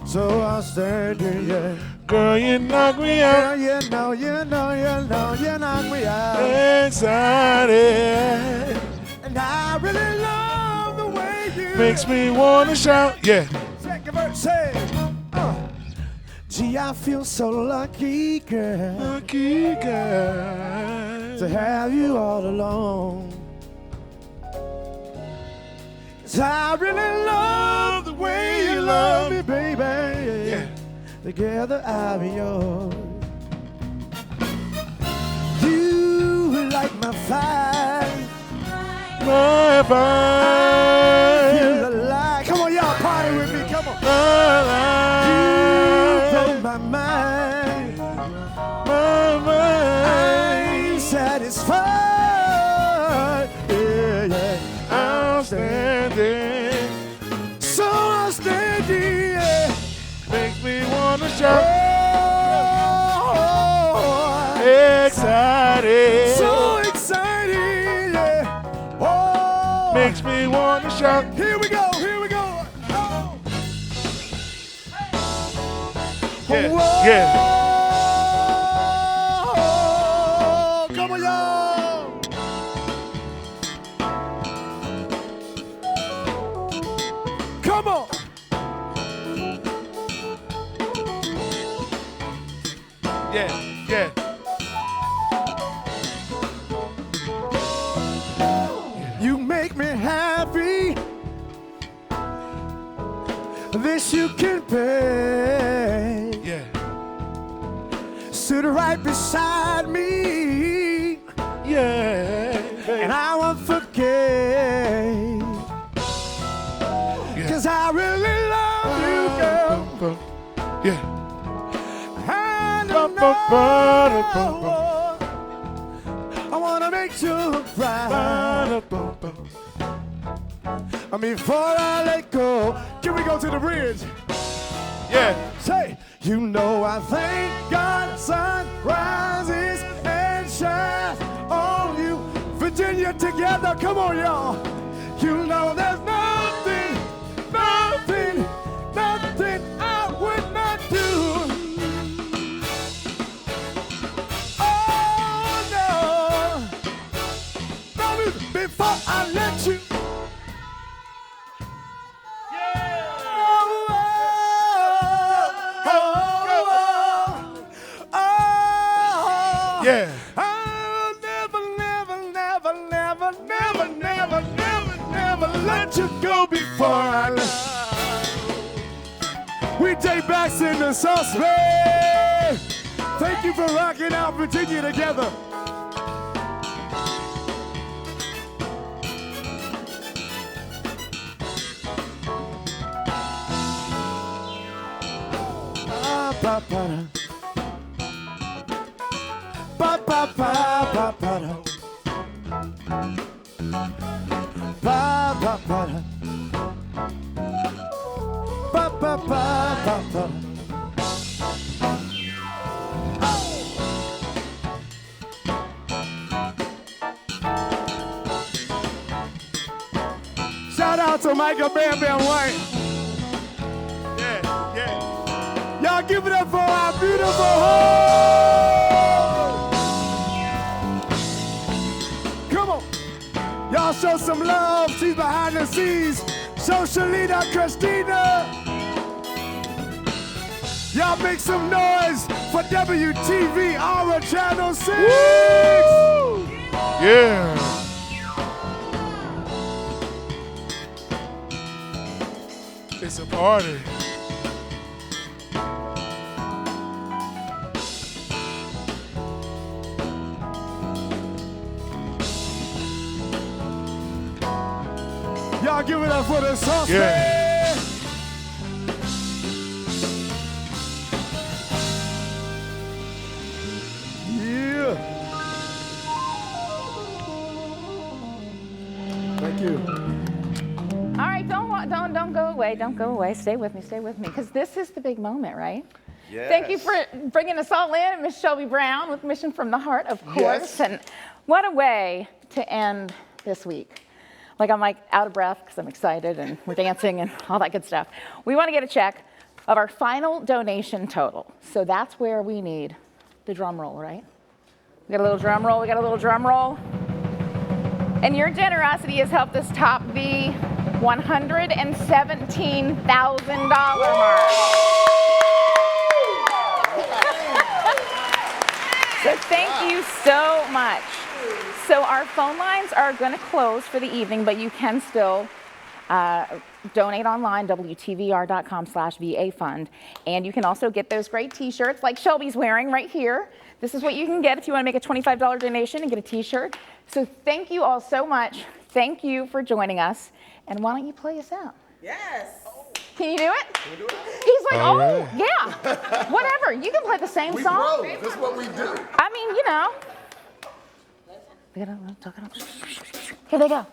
So outstanding, yeah. Girl, you knock me Girl, out. you know, you knock me out. Excited. And I really love the way you Makes me wanna shout. Yeah. Second verse, say, gee, I feel so lucky, girl, Lucky girl. to have you all alone. 'Cause I really love the way you love me, baby. Yeah. Together I'll be yours. You light my fire. My Feel fire. the light. Come on, y'all, party with me. Come on. My You life. blow my mind. My mind. I'm satisfied. Yeah, yeah. Outstanding. So outstanding. Yeah. Makes me wanna shout. Oh, Excited. so exciting. Yeah. Oh, Makes me wanna shout. here we go. Here we go. Oh. Yeah. Whoa. Yeah. Come on, y'all. Come on. Yeah. Yeah. You make me happy. This you can pay. Yeah. Sit right beside me, Yeah. and I won't forget. Yeah. 'Cause I really love you, girl. Yeah. And Bum, bum, bum, bum, I wanna make you proud. Before I let go, can we go to the bridge? Yeah. Say, you know I thank God sun rises and shines on you. For Virginia together. Come on, y'all. You know there's nothing, nothing, nothing I would not do. Oh, no. No, before I let you. Yeah. I'll never, never, never, never, never, never, never, never let you go before I let. We take backs in the sauce, man. Thank you for rocking out Virginia together. Ba-ba-ba-da. Ba-ba-ba-ba-ba-da. Ba-ba-ba-da. Ba-ba-ba-ba-ba-da. Shout out to Michael Bam Bam White. Yeah, yeah. Y'all give it up for our beautiful home. Come on. Y'all show some love. She's behind the scenes. Social leader Christina. Y'all make some noise for WTV, our Channel 6. Woo! Yeah. It's a party. Y'all give it up for the sauce, Yeah. man. Yeah. Thank you. All right, don't go away. Don't go away. Stay with me, because this is the big moment, right? Yes. Thank you for bringing us all in, Miss Shelby Brown with Mission from the Heart, of course. Yes. And what a way to end this week. Like, I'm like out of breath because I'm excited and we're dancing and all that good stuff. We want to get a check of our final donation total. So that's where we need the drum roll, right? We got a little drum roll, And your generosity has helped us top the $117,000 mark. So thank you so much. So our phone lines are going to close for the evening, but you can still donate online, WTVR.com/VA Fund. And you can also get those great t-shirts like Shelby's wearing right here. This is what you can get if you want to make a $25 donation and get a t-shirt. So thank you all so much. Thank you for joining us. And why don't you play us out? Yes. Can you do it? Can we do it? He's like, All oh, right. yeah, whatever. You can play the same We song. bros. That's what we do. I mean, you know. Here they go.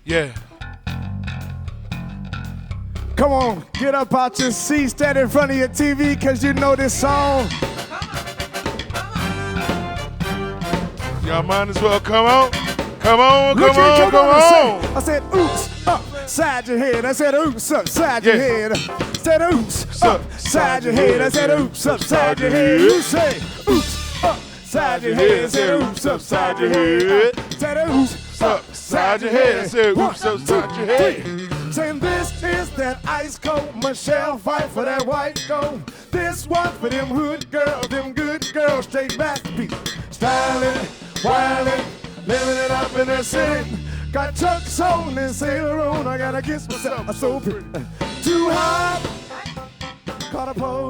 Yeah. Come on, get up out your seat, stand in front of your TV, because you know this song. Y'all might as well come on. Come on, Look come here, on, come on. I said, oops, upside your head. I said, oops, upside your Yeah. head. I said, oops, upside your head. I said, oops, upside your head. You say, oops, upside your head. I said, oops, upside your head. I said, oops, upside your head. I said, oops, upside your head. Saying this is that ice cold Michelle fight for that white gold. This one for them hood girls, them good girls, straight masterpiece. Styling, wildin', living it up in the city. Got Chuck's on and Sailor on. I gotta kiss myself, I'm so pretty. Too hot, caught a pole.